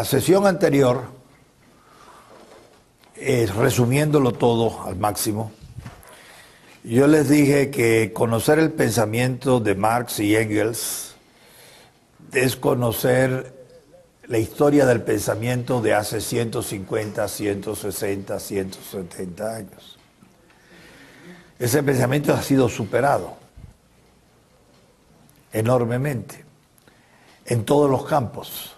La sesión anterior, resumiéndolo todo al máximo, yo les dije que conocer el pensamiento de Marx y Engels es conocer la historia del pensamiento de hace 150, 160, 170 años. Ese pensamiento ha sido superado enormemente en todos los campos.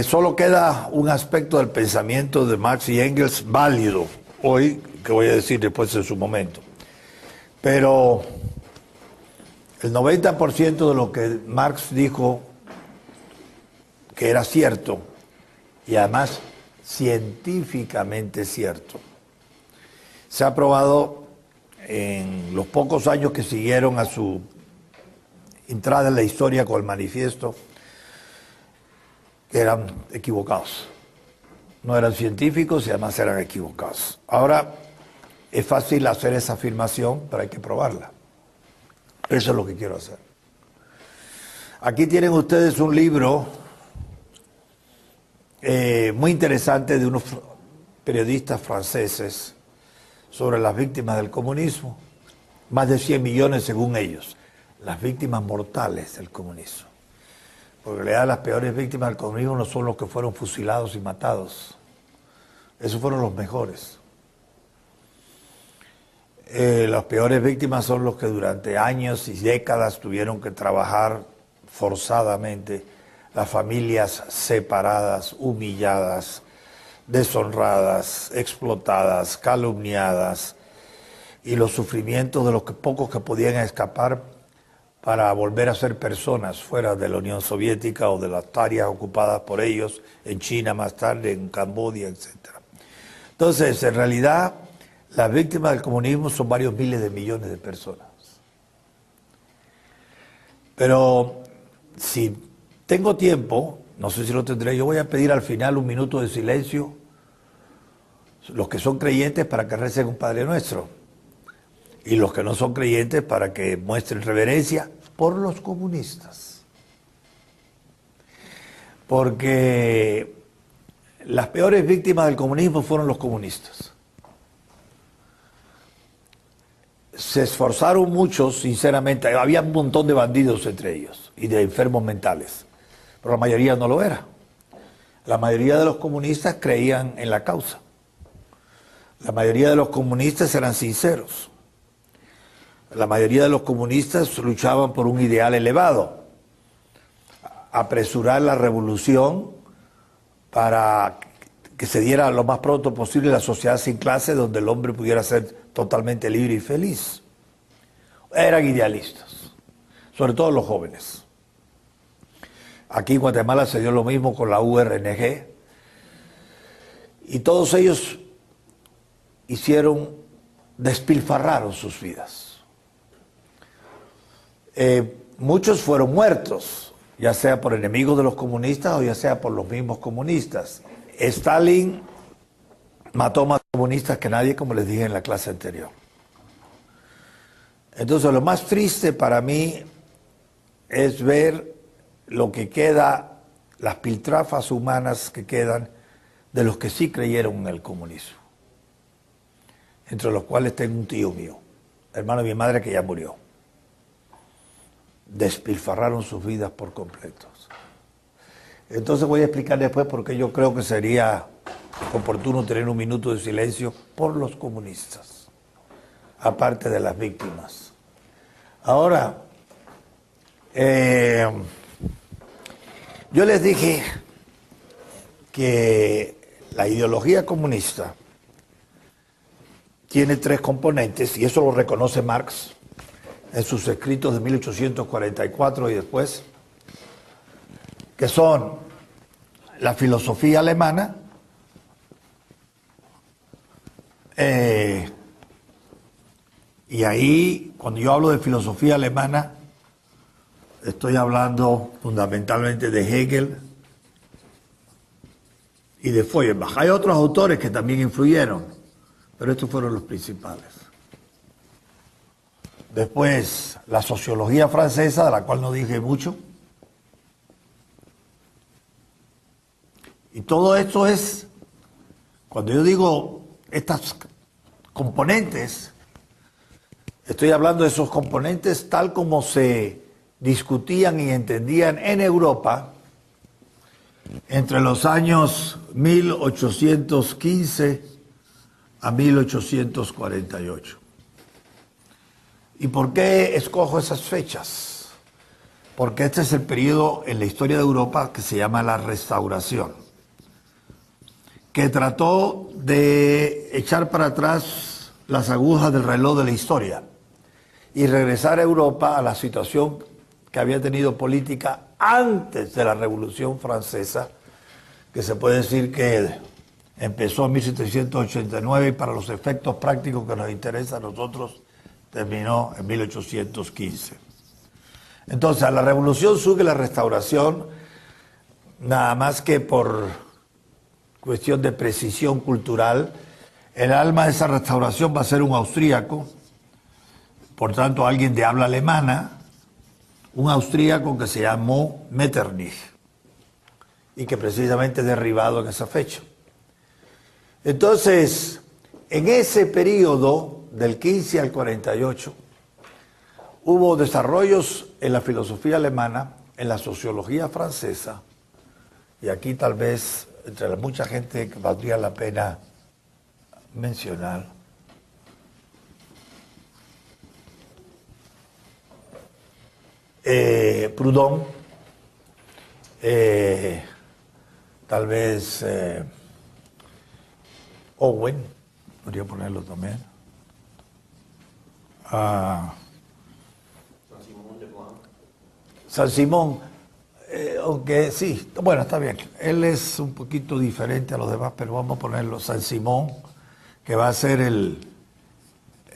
Solo queda un aspecto del pensamiento de Marx y Engels válido hoy, que voy a decir después en su momento. Pero el 90% de lo que Marx dijo que era cierto, y además científicamente cierto, se ha probado en los pocos años que siguieron a su entrada en la historia con el manifiesto, que eran equivocados. No eran científicos y además eran equivocados. Ahora es fácil hacer esa afirmación, pero hay que probarla. Eso es lo que quiero hacer. Aquí tienen ustedes un libro muy interesante de unos periodistas franceses sobre las víctimas del comunismo. Más de 100 millones según ellos. Las víctimas mortales del comunismo. Porque en realidad las peores víctimas del comunismo no son los que fueron fusilados y matados. Esos fueron los mejores. Las peores víctimas son los que durante años y décadas tuvieron que trabajar forzadamente, las familias separadas, humilladas, deshonradas, explotadas, calumniadas, y los sufrimientos de los pocos que podían escapar para volver a ser personas fuera de la Unión Soviética o de las áreas ocupadas por ellos, en China más tarde, en Camboya, etc. Entonces, en realidad, las víctimas del comunismo son varios miles de millones de personas. Pero si tengo tiempo, no sé si lo tendré, yo voy a pedir al final un minuto de silencio, los que son creyentes para que recen un Padre Nuestro, y los que no son creyentes para que muestren reverencia por los comunistas. Porque las peores víctimas del comunismo fueron los comunistas. Se esforzaron muchos, sinceramente, había un montón de bandidos entre ellos y de enfermos mentales, pero la mayoría no lo era. La mayoría de los comunistas creían en la causa. La mayoría de los comunistas eran sinceros. La mayoría de los comunistas luchaban por un ideal elevado, apresurar la revolución para que se diera lo más pronto posible la sociedad sin clase, donde el hombre pudiera ser totalmente libre y feliz. Eran idealistas, sobre todo los jóvenes. Aquí en Guatemala se dio lo mismo con la URNG, y todos ellos despilfarraron sus vidas. Muchos fueron muertos, ya sea por enemigos de los comunistas o ya sea por los mismos comunistas. Stalin mató más comunistas que nadie, como les dije en la clase anterior. Entonces, lo más triste para mí es ver lo que queda, las piltrafas humanas que quedan de los que sí creyeron en el comunismo. Entre los cuales tengo un tío mío, hermano de mi madre, que ya murió. Despilfarraron sus vidas por completo. Entonces voy a explicar después por qué yo creo que sería oportuno tener un minuto de silencio por los comunistas, aparte de las víctimas. Ahora, yo les dije que la ideología comunista tiene tres componentes, y eso lo reconoce Marx en sus escritos de 1844 y después, que son la filosofía alemana, y ahí, cuando yo hablo de filosofía alemana, estoy hablando fundamentalmente de Hegel y de Feuerbach. Hay otros autores que también influyeron, pero estos fueron los principales. Después, la sociología francesa, de la cual no dije mucho. Y todo esto es, cuando yo digo estas componentes, estoy hablando de esos componentes tal como se discutían y entendían en Europa entre los años 1815 a 1848. ¿Y por qué escojo esas fechas? Porque este es el periodo en la historia de Europa que se llama la Restauración, que trató de echar para atrás las agujas del reloj de la historia y regresar a Europa a la situación que había tenido política antes de la Revolución Francesa, que se puede decir que empezó en 1789 y para los efectos prácticos que nos interesan a nosotros terminó en 1815. Entonces, a la Revolución sigue la Restauración, nada más que por cuestión de precisión cultural. El alma de esa restauración va a ser un austríaco, por tanto alguien de habla alemana, un austríaco que se llamó Metternich y que precisamente es derribado en esa fecha. Entonces, en ese periodo del 15 al 48 hubo desarrollos en la filosofía alemana, en la sociología francesa, y aquí tal vez entre la mucha gente que valdría la pena mencionar, Proudhon, tal vez Owen, podría ponerlo también. Saint-Simon, aunque sí, bueno, está bien. Él es un poquito diferente a los demás, pero vamos a ponerlo Saint-Simon, que va a ser el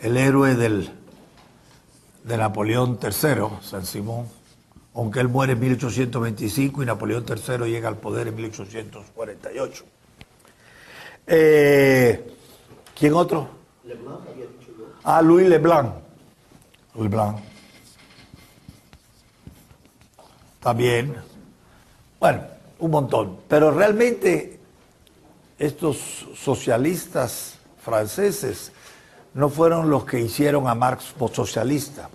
héroe de Napoleón III, Saint-Simon, aunque él muere en 1825 y Napoleón III llega al poder en 1848. ¿Quién otro? Leblanc, había dicho yo. Louis Leblanc. Leblanc. También. Bueno, un montón. Pero realmente estos socialistas franceses no fueron los que hicieron a Marx socialista.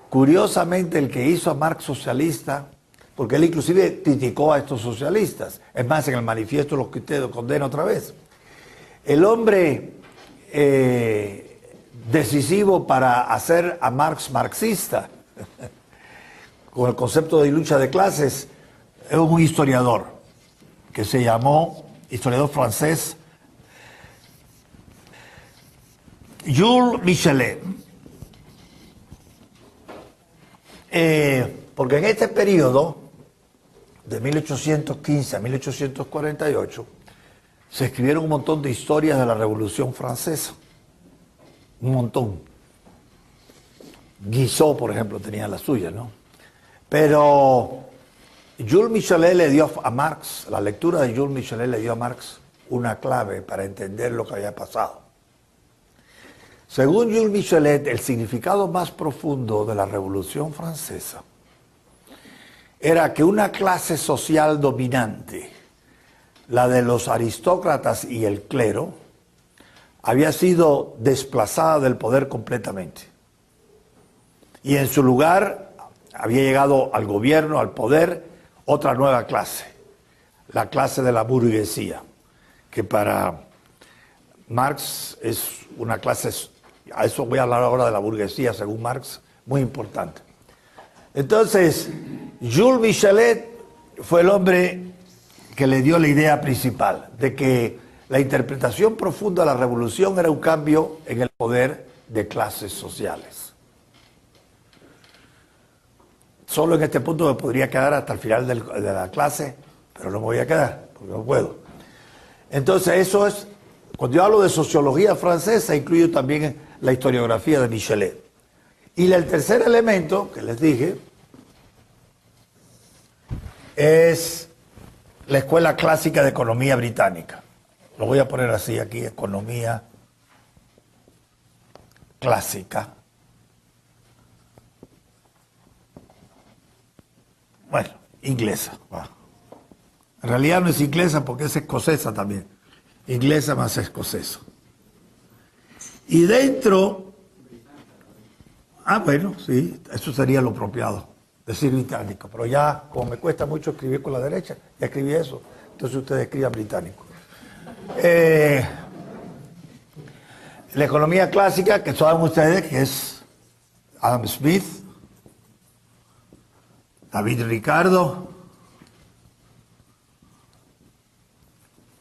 Curiosamente, el que hizo a Marx socialista, porque él inclusive criticó a estos socialistas, es más, en el manifiesto los condena otra vez. El hombre decisivo para hacer a Marx marxista, con el concepto de lucha de clases, es un historiador que se llamó, historiador francés, Jules Michelet. Porque en este periodo, de 1815 a 1848, se escribieron un montón de historias de la Revolución Francesa. Un montón. Guizot, por ejemplo, tenía la suya, ¿no? Pero Jules Michelet le dio a Marx, la lectura de Jules Michelet le dio a Marx una clave para entender lo que había pasado. Según Jules Michelet, el significado más profundo de la Revolución Francesa era que una clase social dominante, la de los aristócratas y el clero, había sido desplazada del poder completamente. Y en su lugar había llegado al gobierno, al poder, otra nueva clase, la clase de la burguesía, que para Marx es una clase, a eso voy a hablar ahora de la burguesía, según Marx, muy importante. Entonces, Jules Michelet fue el hombre que le dio la idea principal de que la interpretación profunda de la revolución era un cambio en el poder de clases sociales. Solo en este punto me podría quedar hasta el final de la clase, pero no me voy a quedar, porque no puedo. Entonces, eso es, cuando yo hablo de sociología francesa, incluyo también la historiografía de Michelet. Y el tercer elemento que les dije es la Escuela Clásica de Economía Británica. Lo voy a poner así aquí, Economía Clásica. Bueno, inglesa. En realidad no es inglesa porque es escocesa también. Inglesa más escocesa. Y dentro... bueno, sí, eso sería lo apropiado, decir británico. Pero ya, como me cuesta mucho escribir con la derecha, ya escribí eso. Entonces ustedes escriban británico. La economía clásica, que saben ustedes, que es Adam Smith, David Ricardo,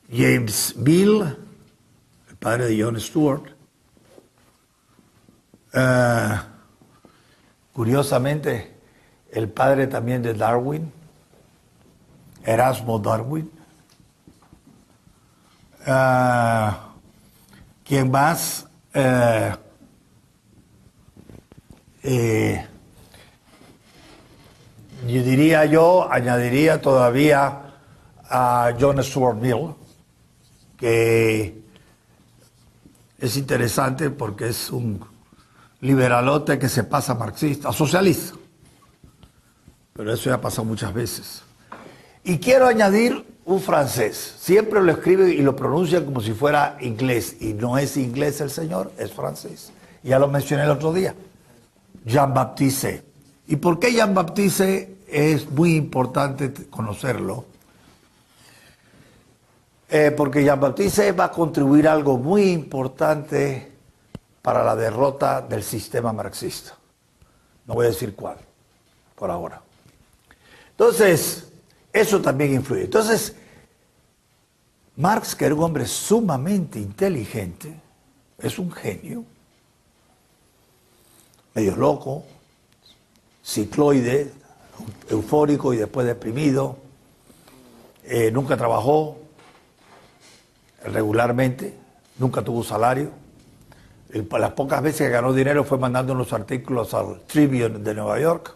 James Mill, el padre de John Stuart. Curiosamente, el padre también de Darwin, Erasmo Darwin. ¿Quién más? Añadiría todavía a John Stuart Mill, que es interesante porque es un liberalote que se pasa marxista, socialista. Pero eso ya ha pasado muchas veces. Y quiero añadir un francés. Siempre lo escribe y lo pronuncia como si fuera inglés. Y no es inglés el señor, es francés. Ya lo mencioné el otro día. Jean-Baptiste. ¿Y por qué Jean-Baptiste es muy importante conocerlo? Porque Jean-Baptiste va a contribuir algo muy importante para la derrota del sistema marxista. No voy a decir cuál, por ahora. Entonces, eso también influye. Entonces, Marx, que era un hombre sumamente inteligente, es un genio, medio loco, cicloide, eufórico y después deprimido, nunca trabajó regularmente, nunca tuvo salario. Las pocas veces que ganó dinero fue mandando unos artículos al Tribune de Nueva York,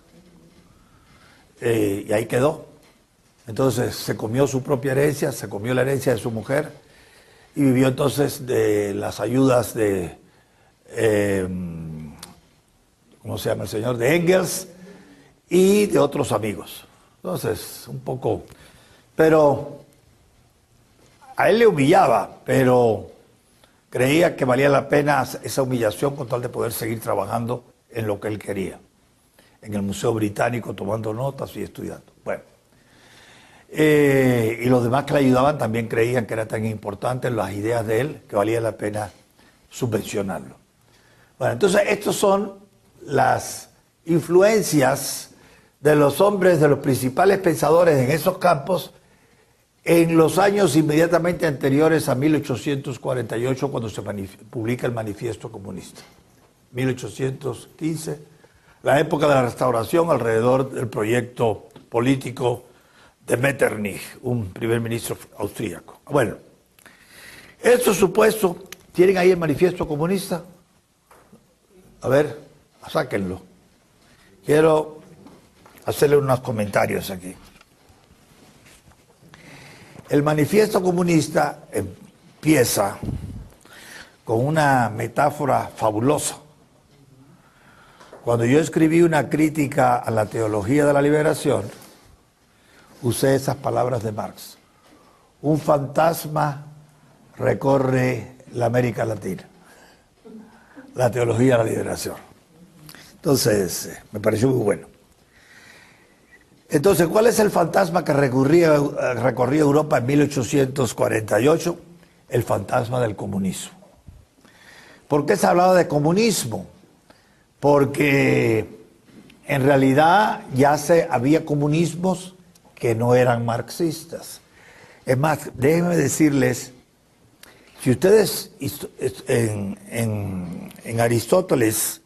y ahí quedó. Entonces se comió su propia herencia, se comió la herencia de su mujer y vivió entonces de las ayudas de, ¿cómo se llama el señor? De Engels y de otros amigos. Entonces, un poco, pero a él le humillaba, pero creía que valía la pena esa humillación con tal de poder seguir trabajando en lo que él quería, en el Museo Británico tomando notas y estudiando. Bueno. Y los demás que le ayudaban también creían que era tan importante las ideas de él que valía la pena subvencionarlo. Bueno, entonces estas son las influencias de los hombres, de los principales pensadores en esos campos en los años inmediatamente anteriores a 1848, cuando se publica el Manifiesto Comunista. 1815, la época de la Restauración, alrededor del proyecto político de Metternich, un primer ministro austríaco. Bueno, estos supuestos, ¿tienen ahí el Manifiesto Comunista? A ver, sáquenlo. Quiero hacerle unos comentarios aquí. El Manifiesto Comunista empieza con una metáfora fabulosa. Cuando yo escribí una crítica a la teología de la liberación, usé esas palabras de Marx. Un fantasma recorre la América Latina. La teología de la liberación. Entonces, me pareció muy bueno. Entonces, ¿cuál es el fantasma que recorría Europa en 1848? El fantasma del comunismo. ¿Por qué se hablaba de comunismo? Porque en realidad ya había comunismos que no eran marxistas. Es más, déjenme decirles, si ustedes en Aristóteles,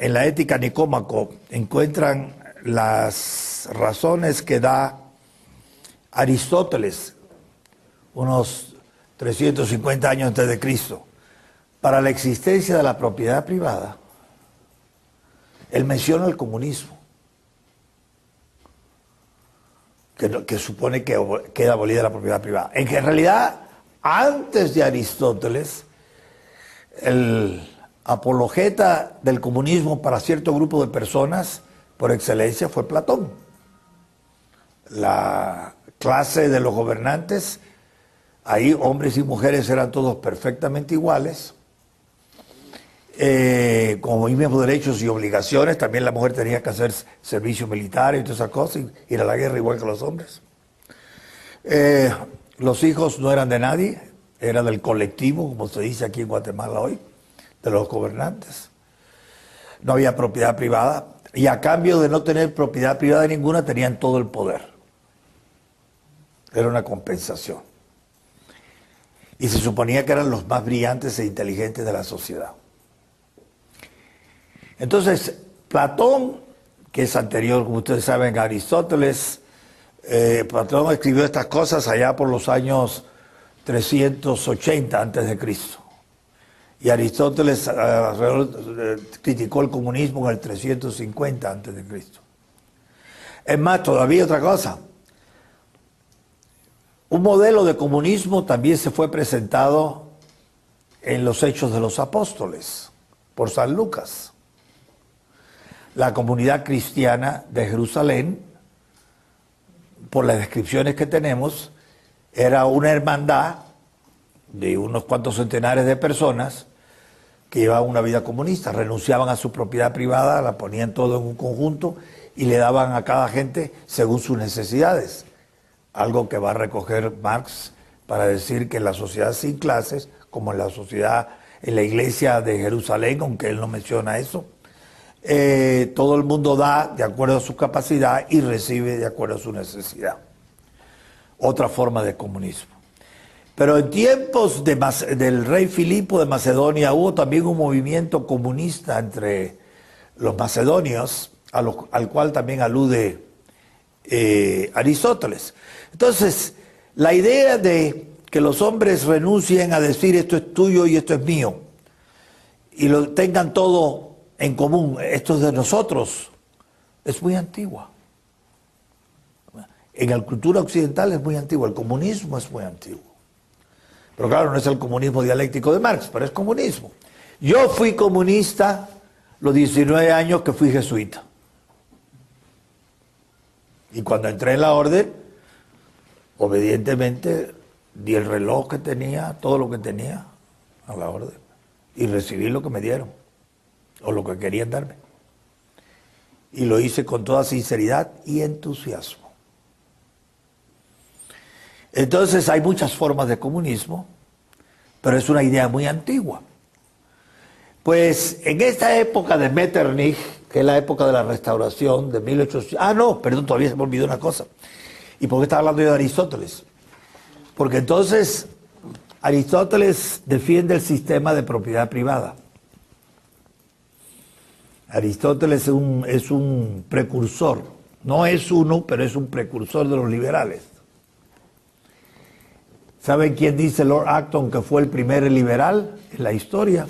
en la Ética Nicómaco, encuentran las razones que da Aristóteles, unos 350 años antes de Cristo, para la existencia de la propiedad privada, él menciona el comunismo. Que supone que queda abolida la propiedad privada. En que en realidad, antes de Aristóteles, el apologeta del comunismo para cierto grupo de personas, por excelencia, fue Platón. la clase de los gobernantes, ahí hombres y mujeres eran todos perfectamente iguales, con los mismos derechos y obligaciones. También la mujer tenía que hacer servicio militar y todas esas cosas, y ir a la guerra igual que los hombres. Los hijos no eran de nadie, eran del colectivo, como se dice aquí en Guatemala hoy, de los gobernantes. No había propiedad privada, y a cambio de no tener propiedad privada ninguna, tenían todo el poder. Era una compensación. Y se suponía que eran los más brillantes e inteligentes de la sociedad. Entonces, Platón, que es anterior, como ustedes saben, a Aristóteles, Platón escribió estas cosas allá por los años 380 a.C. Y Aristóteles criticó el comunismo en el 350 a.C. Es más, todavía otra cosa. Un modelo de comunismo también se fue presentado en los Hechos de los Apóstoles, por San Lucas. La comunidad cristiana de Jerusalén, por las descripciones que tenemos, era una hermandad de unos cuantos centenares de personas que llevaban una vida comunista, renunciaban a su propiedad privada, la ponían todo en un conjunto y le daban a cada gente según sus necesidades. Algo que va a recoger Marx para decir que en la sociedad sin clases, como en la sociedad, en la iglesia de Jerusalén, aunque él no menciona eso, todo el mundo da de acuerdo a su capacidad y recibe de acuerdo a su necesidad. Otra forma de comunismo. Pero en tiempos del rey Filipo de Macedonia hubo también un movimiento comunista entre los macedonios, al cual también alude Aristóteles. Entonces, la idea de que los hombres renuncien a decir esto es tuyo y esto es mío, y lo tengan todo en común, esto es de nosotros, es muy antigua. En la cultura occidental es muy antigua, el comunismo es muy antiguo. Pero claro, no es el comunismo dialéctico de Marx, pero es comunismo. Yo fui comunista los 19 años que fui jesuita. Y cuando entré en la orden, obedientemente di el reloj que tenía, todo lo que tenía a la orden. Y recibí lo que me dieron, o lo que querían darme. Y lo hice con toda sinceridad y entusiasmo. Entonces hay muchas formas de comunismo, pero es una idea muy antigua. Pues en esta época de Metternich, que es la época de la Restauración de 1800... Ah, no, perdón, todavía se me olvidó una cosa. ¿Y por qué estaba hablando yo de Aristóteles? Porque entonces Aristóteles defiende el sistema de propiedad privada. Aristóteles es un precursor, no es uno, pero es un precursor de los liberales. ¿Saben quién dice Lord Acton que fue el primer liberal en la historia?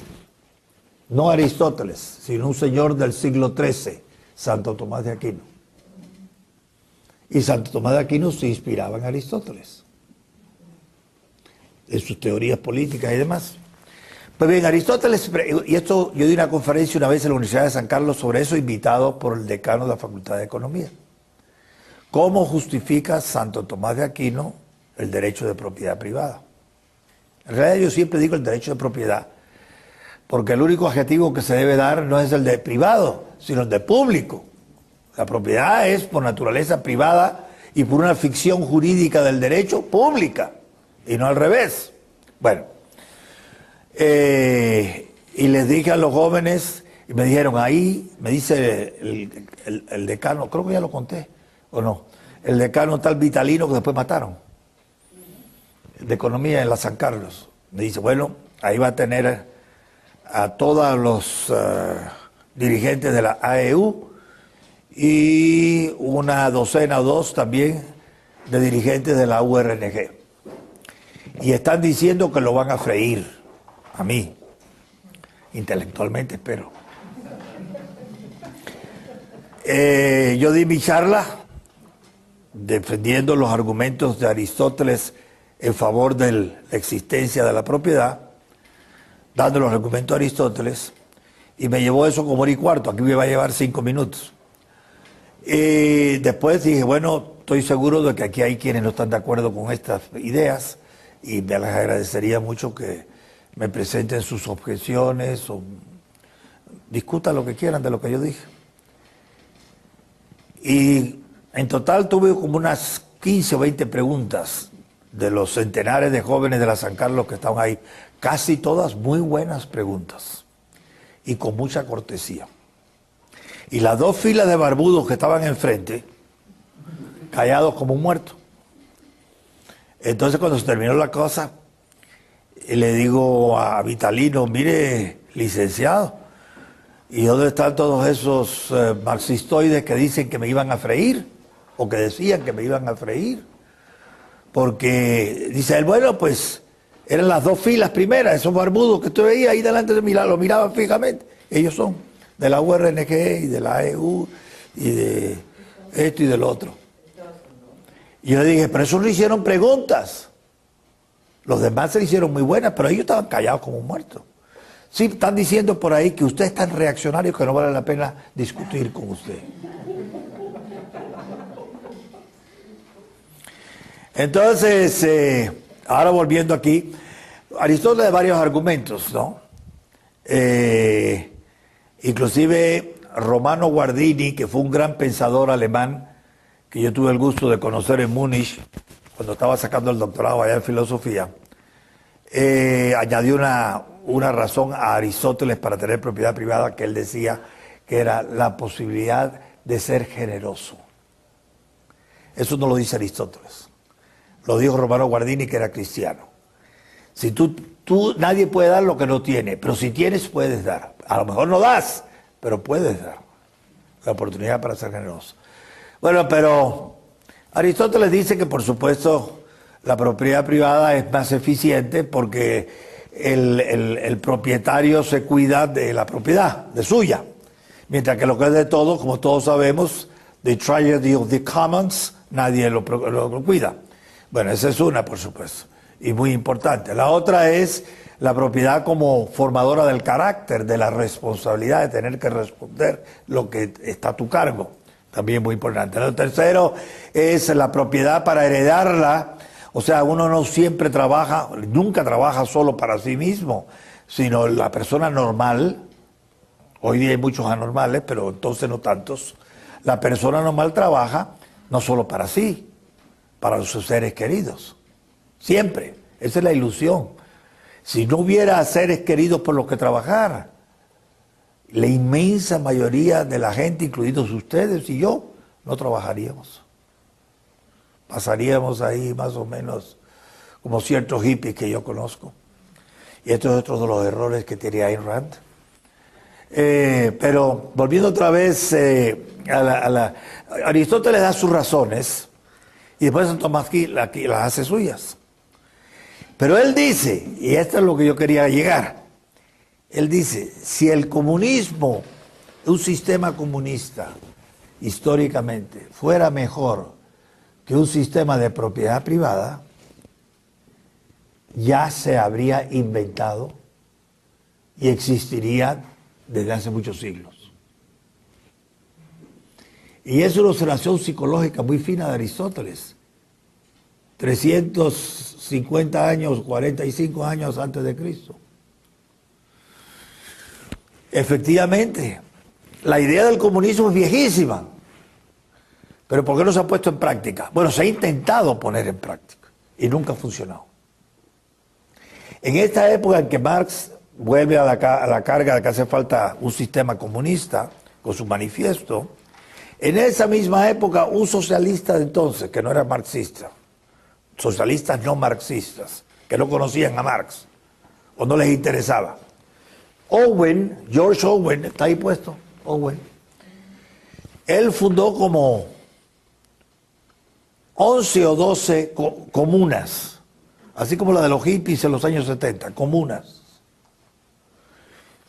No Aristóteles, sino un señor del siglo XIII, Santo Tomás de Aquino. Y Santo Tomás de Aquino se inspiraba en Aristóteles, en sus teorías políticas y demás. Pues bien, Aristóteles, y esto yo di una conferencia una vez en la Universidad de San Carlos sobre eso, invitado por el decano de la Facultad de Economía. ¿Cómo justifica Santo Tomás de Aquino el derecho de propiedad privada? En realidad yo siempre digo el derecho de propiedad, porque el único adjetivo que se debe dar no es el de privado, sino el de público. La propiedad es por naturaleza privada y por una ficción jurídica del derecho pública, y no al revés. Bueno, y les dije a los jóvenes, y me dijeron, ahí, me dice el decano, creo que ya lo conté, o no, el decano tal Vitalino que después mataron, de Economía en la San Carlos. Me dice, bueno, ahí va a tener a todos los dirigentes de la AEU y una docena o dos también de dirigentes de la URNG. Y están diciendo que lo van a freír a mí, intelectualmente espero. Yo di mi charla defendiendo los argumentos de Aristóteles en favor de la existencia de la propiedad, dando los argumentos de Aristóteles, y me llevó eso como hora y cuarto, aquí me va a llevar 5 minutos. Y después dije, bueno, estoy seguro de que aquí hay quienes no están de acuerdo con estas ideas y me les agradecería mucho que me presenten sus objeciones o discutan lo que quieran de lo que yo dije. Y en total tuve como unas 15 o 20 preguntas de los centenares de jóvenes de la San Carlos que estaban ahí. Casi todas muy buenas preguntas y con mucha cortesía. Y las dos filas de barbudos que estaban enfrente, callados como un muerto. Entonces cuando se terminó la cosa, le digo a Vitalino, mire, licenciado, ¿y dónde están todos esos marxistoides que dicen que me iban a freír? O que decían que me iban a freír. Porque, dice él, bueno, pues eran las dos filas primeras, esos barbudos que usted veía ahí delante de mí, lo miraban fijamente. Ellos son de la URNG y de la EU y de esto y del otro. Y yo le dije, pero esos no hicieron preguntas. Los demás se le hicieron muy buenas, pero ellos estaban callados como muertos. Sí, están diciendo por ahí que usted es tan reaccionario que no vale la pena discutir con usted. Entonces, ahora volviendo aquí, Aristóteles de varios argumentos, ¿no? Inclusive Romano Guardini, que fue un gran pensador alemán, que yo tuve el gusto de conocer en Múnich, cuando estaba sacando el doctorado allá en filosofía, añadió una razón a Aristóteles para tener propiedad privada, que él decía que era la posibilidad de ser generoso. Eso no lo dice Aristóteles. Lo dijo Romano Guardini, que era cristiano. Si nadie puede dar lo que no tiene, pero si tienes, puedes dar. A lo mejor no das, pero puedes dar. La oportunidad para ser generoso. Bueno, pero Aristóteles dice que, por supuesto, la propiedad privada es más eficiente porque el propietario se cuida de la propiedad, de suya. Mientras que lo que es de todo, como todos sabemos, the tragedy of the commons, nadie lo cuida. Bueno, esa es una, por supuesto, y muy importante. La otra es la propiedad como formadora del carácter, de la responsabilidad de tener que responder lo que está a tu cargo. También muy importante. Lo tercero es la propiedad para heredarla. O sea, uno no siempre trabaja, nunca trabaja solo para sí mismo, sino la persona normal. Hoy día hay muchos anormales, pero entonces no tantos. La persona normal trabaja no solo para sí, para sus seres queridos. Siempre. Esa es la ilusión. Si no hubiera seres queridos por los que trabajar, la inmensa mayoría de la gente, incluidos ustedes y yo, no trabajaríamos. Pasaríamos ahí más o menos como ciertos hippies que yo conozco. Y esto es otro de los errores que tiene Ayn Rand. Pero volviendo otra vez Aristóteles da sus razones y después Santo Tomás las hace suyas. Pero él dice, y esto es lo que yo quería llegar, él dice, si el comunismo, un sistema comunista, históricamente, fuera mejor que un sistema de propiedad privada, ya se habría inventado y existiría desde hace muchos siglos. Y es una observación psicológica muy fina de Aristóteles. 350 años, 45 años antes de Cristo. Efectivamente, la idea del comunismo es viejísima. Pero ¿por qué no se ha puesto en práctica? Bueno, se ha intentado poner en práctica y nunca ha funcionado. En esta época en que Marx vuelve a la carga de que hace falta un sistema comunista, con su manifiesto, en esa misma época un socialista de entonces, que no era marxista, socialistas no marxistas, que no conocían a Marx, o no les interesaba, George Owen, está ahí puesto, Owen, él fundó como 11 o 12 comunas, así como la de los hippies en los años 70, comunas.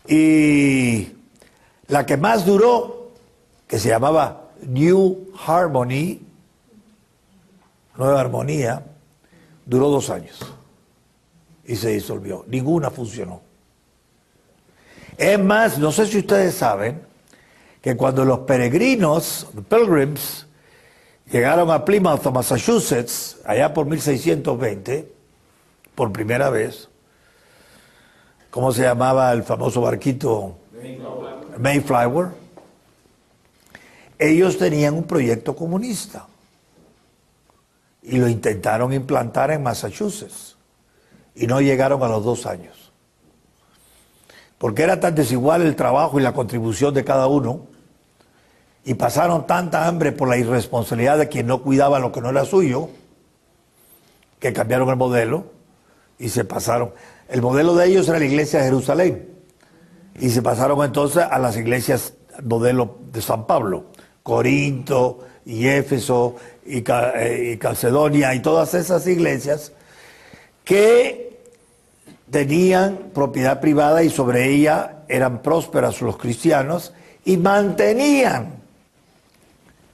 Y la que más duró, que se llamaba New Harmony, Nueva Armonía, duró 2 años y se disolvió. Ninguna funcionó. Es más, no sé si ustedes saben que cuando los peregrinos, pilgrims, Llegaron a Plymouth, Massachusetts, allá por 1620, por primera vez. ¿Cómo se llamaba el famoso barquito? Mayflower. Ellos tenían un proyecto comunista y lo intentaron implantar en Massachusetts y no llegaron a los 2 años. Porque era tan desigual el trabajo y la contribución de cada uno y pasaron tanta hambre por la irresponsabilidad de quien no cuidaba lo que no era suyo, que cambiaron el modelo y se pasaron. El modelo de ellos era la iglesia de Jerusalén y se pasaron entonces a las iglesias modelo de San Pablo, Corinto y Éfeso y Calcedonia y todas esas iglesias que tenían propiedad privada y sobre ella eran prósperas los cristianos y mantenían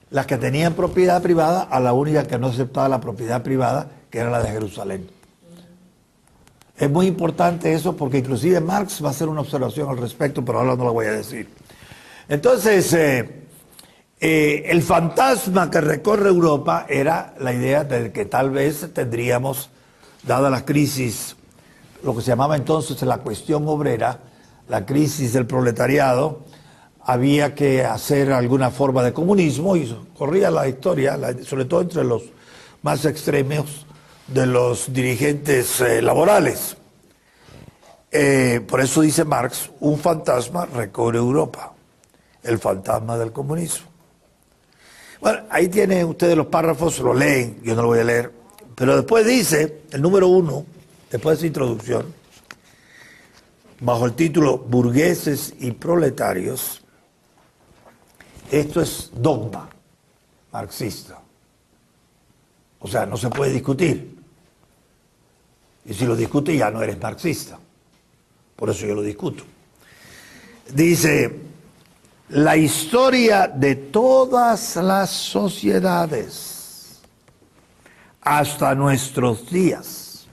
las que tenían propiedad privada a la única que no aceptaba la propiedad privada, que era la de Jerusalén. Es muy importante eso porque inclusive Marx va a hacer una observación al respecto, pero ahora no la voy a decir. Entonces, el fantasma que recorre Europa era la idea de que tal vez tendríamos, dada la crisis, lo que se llamaba entonces la cuestión obrera, la crisis del proletariado, había que hacer alguna forma de comunismo y corría la historia, sobre todo entre los más extremos de los dirigentes laborales. Por eso dice Marx, un fantasma recorre Europa, el fantasma del comunismo. Bueno, ahí tienen ustedes los párrafos, lo leen, yo no lo voy a leer, pero después dice, el número 1, después de esa introducción, bajo el título Burgueses y Proletarios, esto es dogma marxista. O sea, no se puede discutir. Y si lo discutes ya no eres marxista. Por eso yo lo discuto. Dice, la historia de todas las sociedades hasta nuestros días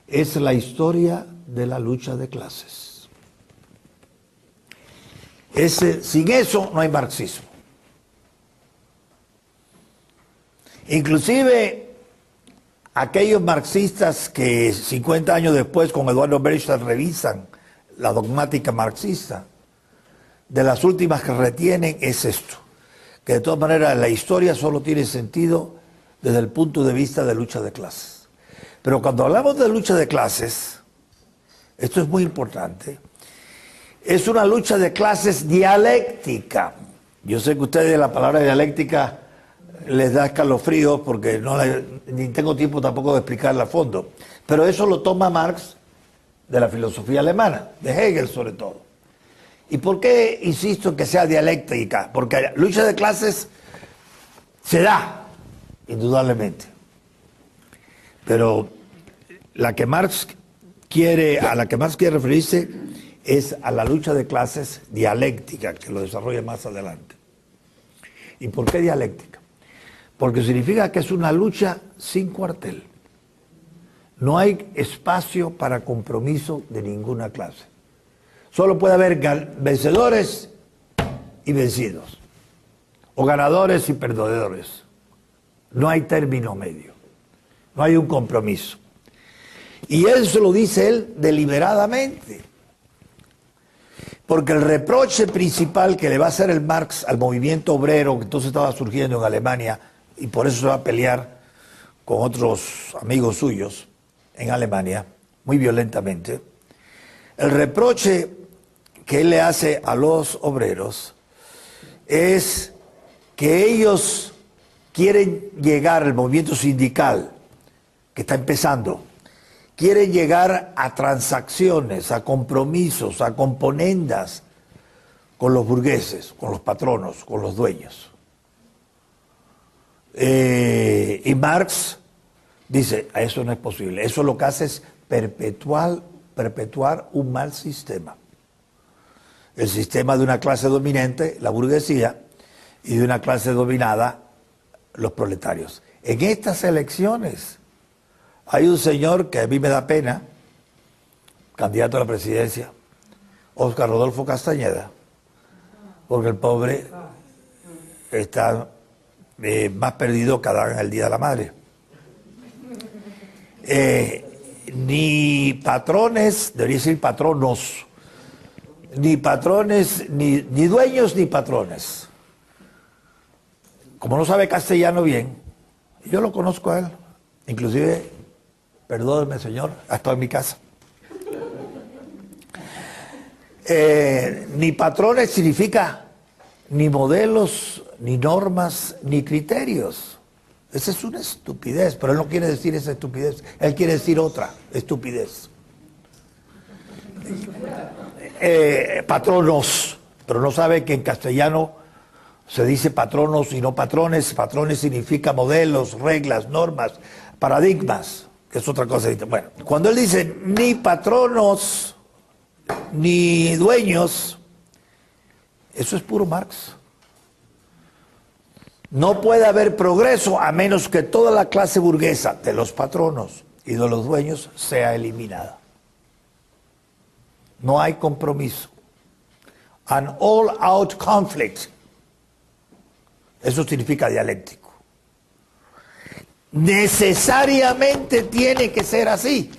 es la historia de la lucha de clases. Sin eso no hay marxismo. Inclusive aquellos marxistas que 50 años después con Eduardo Bernstein revisan la dogmática marxista, de las últimas que retienen es esto, que de todas maneras la historia solo tiene sentido desde el punto de vista de lucha de clases. Pero cuando hablamos de lucha de clases, esto es muy importante, es una lucha de clases dialéctica. Yo sé que a ustedes la palabra dialéctica les da escalofríos porque ni tengo tiempo tampoco de explicarla a fondo. Pero eso lo toma Marx de la filosofía alemana, de Hegel sobre todo. ¿Y por qué insisto en que sea dialéctica? Porque la lucha de clases se da, indudablemente. Pero a la que Marx quiere referirse es a la lucha de clases dialéctica, que lo desarrolla más adelante. ¿Y por qué dialéctica? Porque significa que es una lucha sin cuartel. No hay espacio para compromiso de ninguna clase. Solo puede haber vencedores y vencidos, o ganadores y perdedores. No hay término medio, no hay un compromiso. Y eso lo dice él deliberadamente. Porque el reproche principal que le va a hacer el Marx al movimiento obrero que entonces estaba surgiendo en Alemania, y por eso se va a pelear con otros amigos suyos en Alemania, muy violentamente, el reproche que él le hace a los obreros es que ellos quieren llegar al movimiento sindical que está empezando, quieren llegar a transacciones, a compromisos, a componendas con los burgueses, con los patronos, con los dueños. Y Marx dice, eso no es posible. Eso lo que hace es perpetuar un mal sistema. El sistema de una clase dominante, la burguesía, y de una clase dominada, los proletarios. En estas elecciones hay un señor que a mí me da pena, candidato a la presidencia, Óscar Rodolfo Castañeda, porque el pobre está más perdido que Adán en el Día de la Madre. Ni patrones, debería decir patronos, ni patrones, ni dueños ni patrones. Como no sabe castellano bien, yo lo conozco a él, inclusive, perdóneme señor, ha estado en mi casa. Ni patrones significa ni modelos, ni normas, ni criterios. Esa es una estupidez, pero él no quiere decir esa estupidez, él quiere decir otra estupidez. Patronos, pero no sabe que en castellano se dice patronos y no patrones. Patrones significa modelos, reglas, normas, paradigmas, que es otra cosa. Bueno, cuando él dice ni patronos ni dueños, eso es puro Marx. No puede haber progreso a menos que toda la clase burguesa de los patronos y de los dueños sea eliminada. No hay compromiso. An all-out conflict. Eso significa dialéctico. Necesariamente tiene que ser así.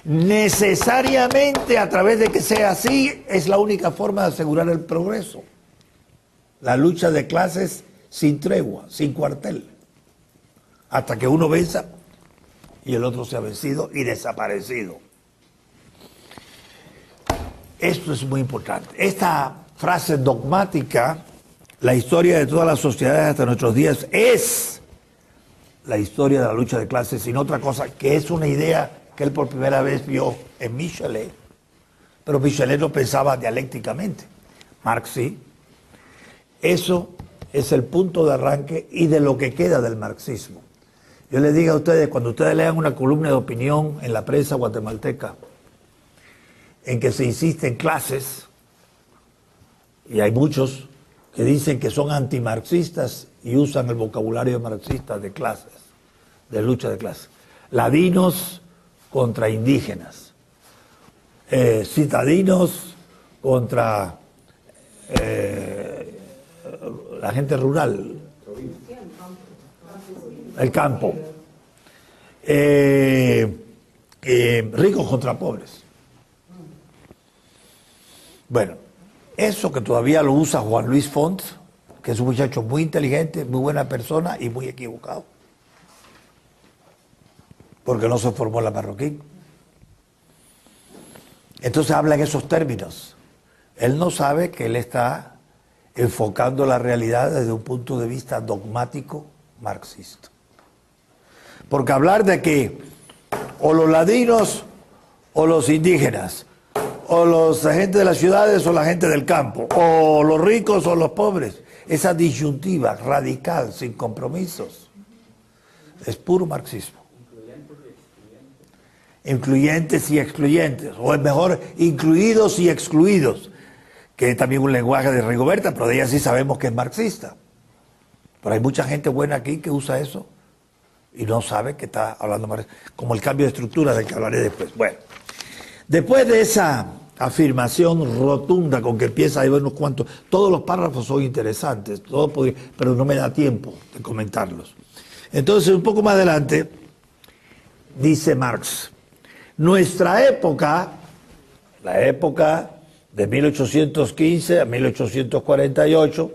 Necesariamente, a través de que sea así, es la única forma de asegurar el progreso. La lucha de clases sin tregua, sin cuartel, hasta que uno venza y el otro sea vencido y desaparecido. Esto es muy importante. Esta frase dogmática, la historia de todas las sociedades hasta nuestros días, es la historia de la lucha de clases, sin otra cosa, que es una idea que él por primera vez vio en Michelet. Pero Michelet no pensaba dialécticamente, Marx sí. Eso es el punto de arranque y de lo que queda del marxismo. Yo les digo a ustedes, cuando ustedes lean una columna de opinión en la prensa guatemalteca, en que se insiste en clases, y hay muchos que dicen que son antimarxistas y usan el vocabulario marxista de clases, de lucha de clases. Ladinos contra indígenas, citadinos contra la gente rural, el campo, ricos contra pobres. Bueno, eso que todavía lo usa Juan Luis Font, que es un muchacho muy inteligente, muy buena persona y muy equivocado, porque no se formó en la Marroquín. Entonces habla en esos términos. Él no sabe que él está enfocando la realidad desde un punto de vista dogmático marxista. Porque hablar de que o los ladinos o los indígenas, o la gente de las ciudades o la gente del campo, o los ricos o los pobres, esa disyuntiva radical, sin compromisos, es puro marxismo. Incluyentes y excluyentes, o es mejor, incluidos y excluidos, que es también un lenguaje de Rigoberta, pero de ella sí sabemos que es marxista. Pero hay mucha gente buena aquí que usa eso y no sabe que está hablando marxista, como el cambio de estructura del que hablaré después. Bueno, después de esa afirmación rotunda con que empieza, hay unos cuantos, todos los párrafos son interesantes, pero no me da tiempo de comentarlos. Entonces, un poco más adelante, dice Marx, nuestra época, la época de 1815 a 1848,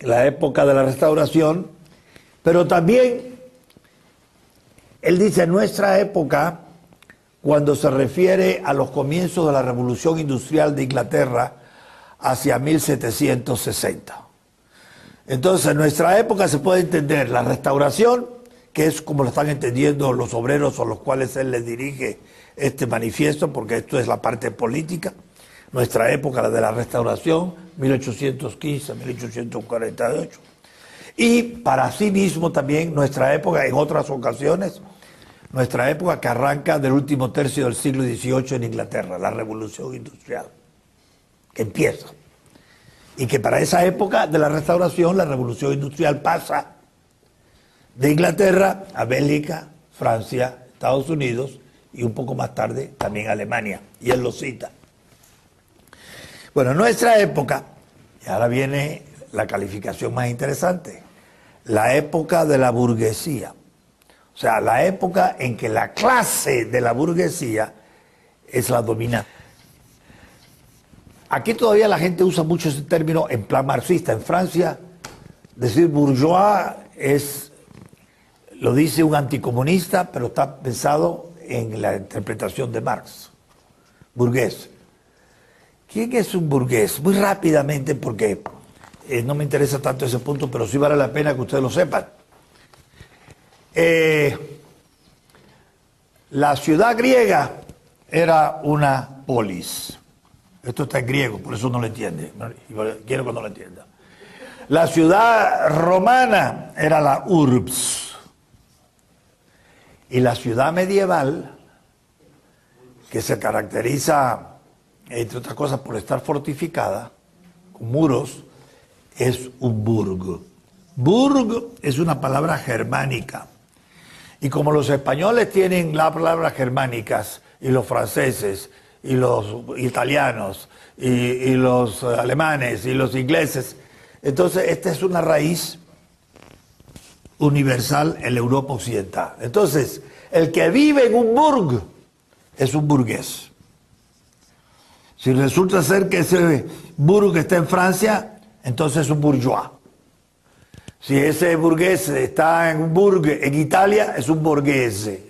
la época de la Restauración, pero también, él dice nuestra época, cuando se refiere a los comienzos de la Revolución Industrial de Inglaterra hacia 1760. Entonces, en nuestra época se puede entender la Restauración, que es como lo están entendiendo los obreros a los cuales él les dirige este manifiesto, porque esto es la parte política. Nuestra época, la de la Restauración, 1815 a 1848. Y para sí mismo también nuestra época, en otras ocasiones, nuestra época que arranca del último tercio del siglo XVIII en Inglaterra, la Revolución Industrial, que empieza. Y que para esa época de la Restauración, la Revolución Industrial pasa de Inglaterra a Bélgica, Francia, Estados Unidos y un poco más tarde también Alemania. Y él lo cita. Bueno, nuestra época, y ahora viene la calificación más interesante, la época de la burguesía. O sea, la época en que la clase de la burguesía es la dominante. Aquí todavía la gente usa mucho ese término en plan marxista. En Francia, decir bourgeois lo dice un anticomunista, pero está pensado en la interpretación de Marx. Burgués. ¿Quién es un burgués? Muy rápidamente, porque no me interesa tanto ese punto, pero sí vale la pena que ustedes lo sepan. La ciudad griega era una polis. Esto está en griego, por eso no lo entiende. Quiero que no lo entienda. La ciudad romana era la urbs. Y la ciudad medieval, que se caracteriza, entre otras cosas, por estar fortificada, con muros, es un burg. Burg es una palabra germánica. Y como los españoles tienen las palabras germánicas, y los franceses, y los italianos, y los alemanes, y los ingleses, entonces esta es una raíz universal en la Europa occidental. Entonces, el que vive en un burg es un burgués. Si resulta ser que ese burg está en Francia, entonces es un bourgeois. Si ese burgués está en un burg en Italia, es un borghese.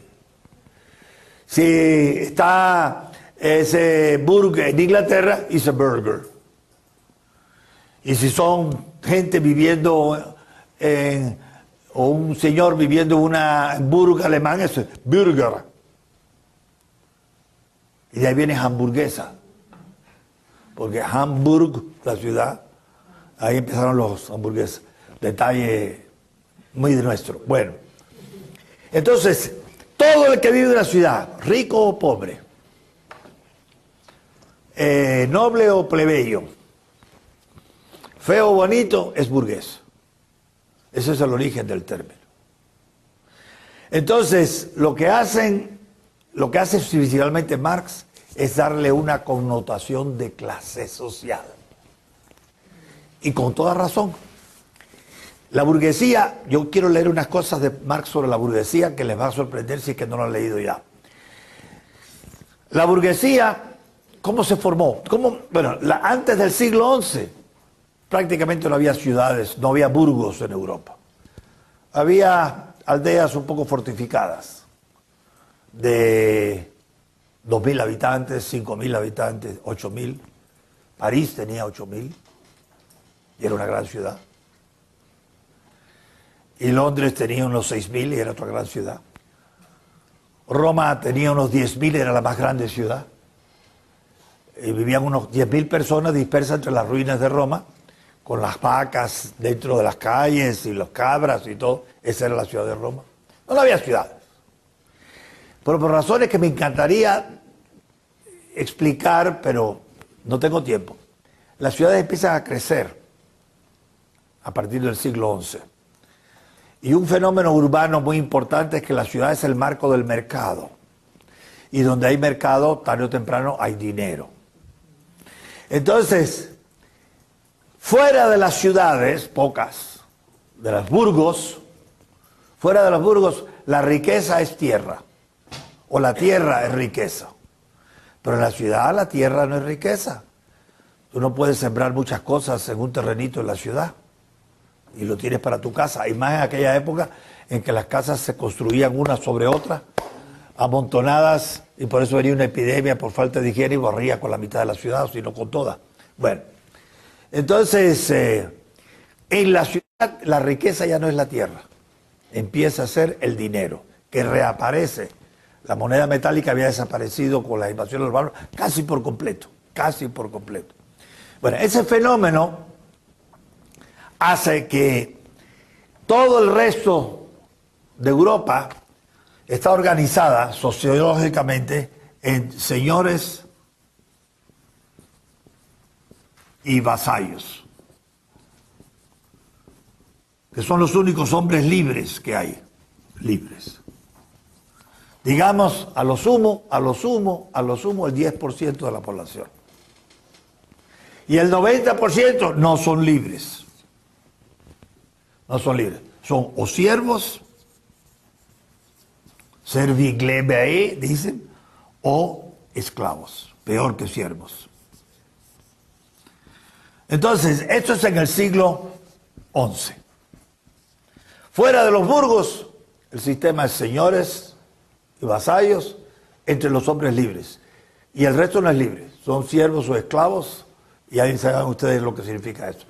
Si está ese burg en Inglaterra, es un burger. Y si son gente viviendo o un señor viviendo en un burg alemán, es Bürger. Y de ahí viene hamburguesa. Porque Hamburg, la ciudad, ahí empezaron los hamburguesas. Detalle muy de nuestro. Bueno, entonces, todo el que vive en la ciudad, rico o pobre, noble o plebeyo, feo o bonito, es burgués. Ese es el origen del término. Entonces, lo que hace principalmente Marx es darle una connotación de clase social. Y con toda razón. La burguesía, yo quiero leer unas cosas de Marx sobre la burguesía que les va a sorprender si es que no lo han leído ya. La burguesía, ¿cómo se formó? Bueno, antes del siglo XI prácticamente no había ciudades, no había burgos en Europa. Había aldeas un poco fortificadas, de 2.000 habitantes, 5.000 habitantes, 8.000. París tenía 8.000 y era una gran ciudad. Y Londres tenía unos 6.000 y era otra gran ciudad. Roma tenía unos 10.000 y era la más grande ciudad. Y vivían unos 10.000 personas dispersas entre las ruinas de Roma, con las vacas dentro de las calles y los cabras y todo. Esa era la ciudad de Roma. No había ciudades. Pero por razones que me encantaría explicar, pero no tengo tiempo. Las ciudades empiezan a crecer a partir del siglo XI. Y un fenómeno urbano muy importante es que la ciudad es el marco del mercado. Y donde hay mercado, tarde o temprano hay dinero. Entonces, fuera de las ciudades, pocas, de los burgos, fuera de los burgos, la riqueza es tierra. O la tierra es riqueza. Pero en la ciudad la tierra no es riqueza. Tú no puedes sembrar muchas cosas en un terrenito en la ciudad. Y lo tienes para tu casa. Y más en aquella época en que las casas se construían una sobre otra, amontonadas, y por eso venía una epidemia por falta de higiene y barría con la mitad de la ciudad, sino con toda. Bueno, entonces, en la ciudad la riqueza ya no es la tierra. Empieza a ser el dinero, que reaparece. La moneda metálica había desaparecido con la invasión de los bárbaros casi por completo, casi por completo. Bueno, ese fenómeno hace que todo el resto de Europa está organizada sociológicamente en señores y vasallos, que son los únicos hombres libres que hay, libres. Digamos, a lo sumo, el 10% de la población. Y el 90% no son libres. no son libres. Son o siervos, serviglebei, dicen, o esclavos, peor que siervos. Entonces, esto es en el siglo XI. Fuera de los burgos, el sistema es señores y vasallos entre los hombres libres. Y el resto no es libre, son siervos o esclavos, y ahí saben ustedes lo que significa eso.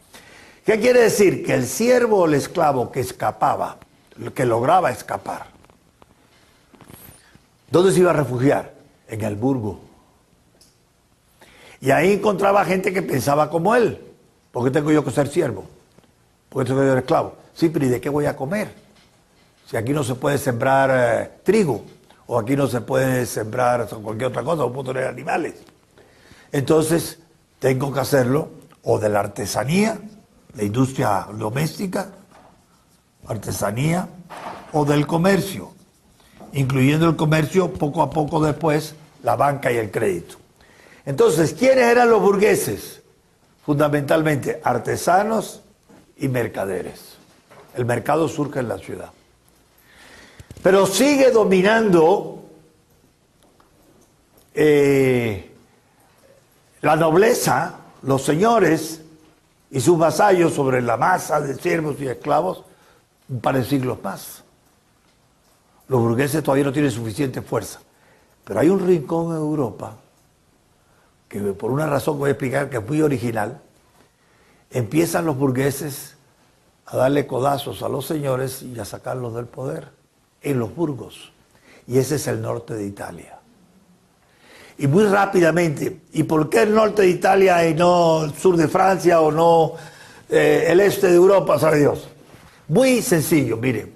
¿Qué quiere decir? Que el siervo o el esclavo que escapaba, que lograba escapar, ¿dónde se iba a refugiar? En el burgo. Y ahí encontraba gente que pensaba como él. ¿Por qué tengo yo que ser siervo? ¿Por qué tengo que ser esclavo? Sí, pero ¿y de qué voy a comer? Si aquí no se puede sembrar trigo, o aquí no se puede sembrar cualquier otra cosa, no puedo tener animales. Entonces, tengo que hacerlo o de la artesanía, la industria doméstica, artesanía, o del comercio, incluyendo el comercio poco a poco después, la banca y el crédito. Entonces, ¿quiénes eran los burgueses? Fundamentalmente artesanos y mercaderes. El mercado surge en la ciudad. Pero sigue dominando la nobleza, los señores y sus vasallos sobre la masa de siervos y esclavos un par de siglos más. Los burgueses todavía no tienen suficiente fuerza. Pero hay un rincón en Europa que por una razón que voy a explicar que es muy original, empiezan los burgueses a darle codazos a los señores y a sacarlos del poder en los burgos. Y ese es el norte de Italia. Y muy rápidamente, ¿y por qué el norte de Italia y no el sur de Francia o no el este de Europa, sabe Dios? Muy sencillo, miren,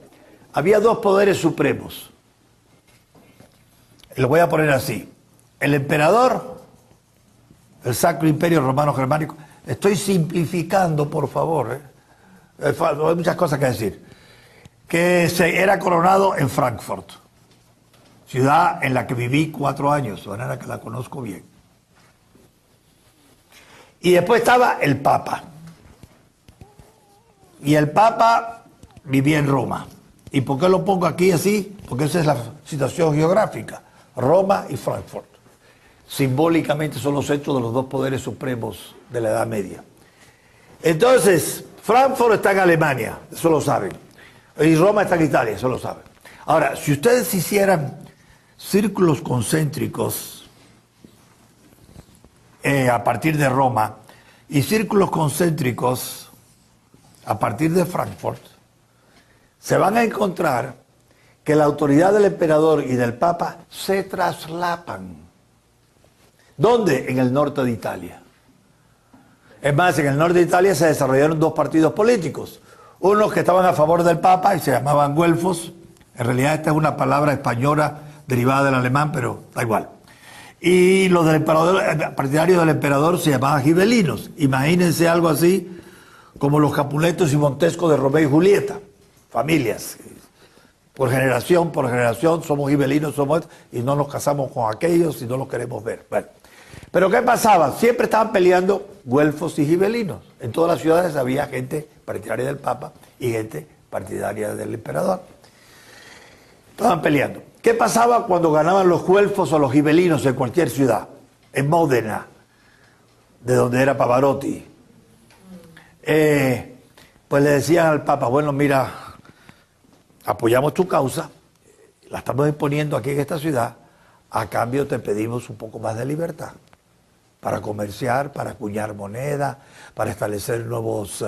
había dos poderes supremos. Lo voy a poner así. El emperador, el Sacro Imperio Romano Germánico. Estoy simplificando, por favor. Hay muchas cosas que decir. Que era coronado en Frankfurt, ciudad en la que viví 4 años, de manera que la conozco bien. Y después estaba el Papa. Y el Papa vivía en Roma. ¿Y por qué lo pongo aquí así? Porque esa es la situación geográfica. Roma y Frankfurt. Simbólicamente son los centros de los dos poderes supremos de la Edad Media. Entonces, Frankfurt está en Alemania, eso lo saben. Y Roma está en Italia, eso lo saben. Ahora, si ustedes hicieran círculos concéntricos a partir de Roma y círculos concéntricos a partir de Frankfurt, se van a encontrar que la autoridad del emperador y del papa se traslapan. ¿Dónde? En el norte de Italia. Es más, en el norte de Italia se desarrollaron dos partidos políticos. Unos que estaban a favor del papa y se llamaban güelfos. En realidad esta es una palabra española derivada del alemán, pero da igual. Y los del emperador, partidarios del emperador se llamaban gibelinos. Imagínense algo así como los Capuletos y Montesco de Romeo y Julieta. Familias. Por generación somos gibelinos, y no nos casamos con aquellos y no los queremos ver. Bueno. Pero ¿qué pasaba? Siempre estaban peleando güelfos y gibelinos. En todas las ciudades había gente partidaria del Papa y gente partidaria del emperador. Estaban peleando. ¿Qué pasaba cuando ganaban los güelfos o los gibelinos en cualquier ciudad? En Módena, de donde era Pavarotti. Pues le decían al Papa, bueno, mira, apoyamos tu causa, la estamos imponiendo aquí en esta ciudad, a cambio te pedimos un poco más de libertad para comerciar, para acuñar moneda, para establecer nuevos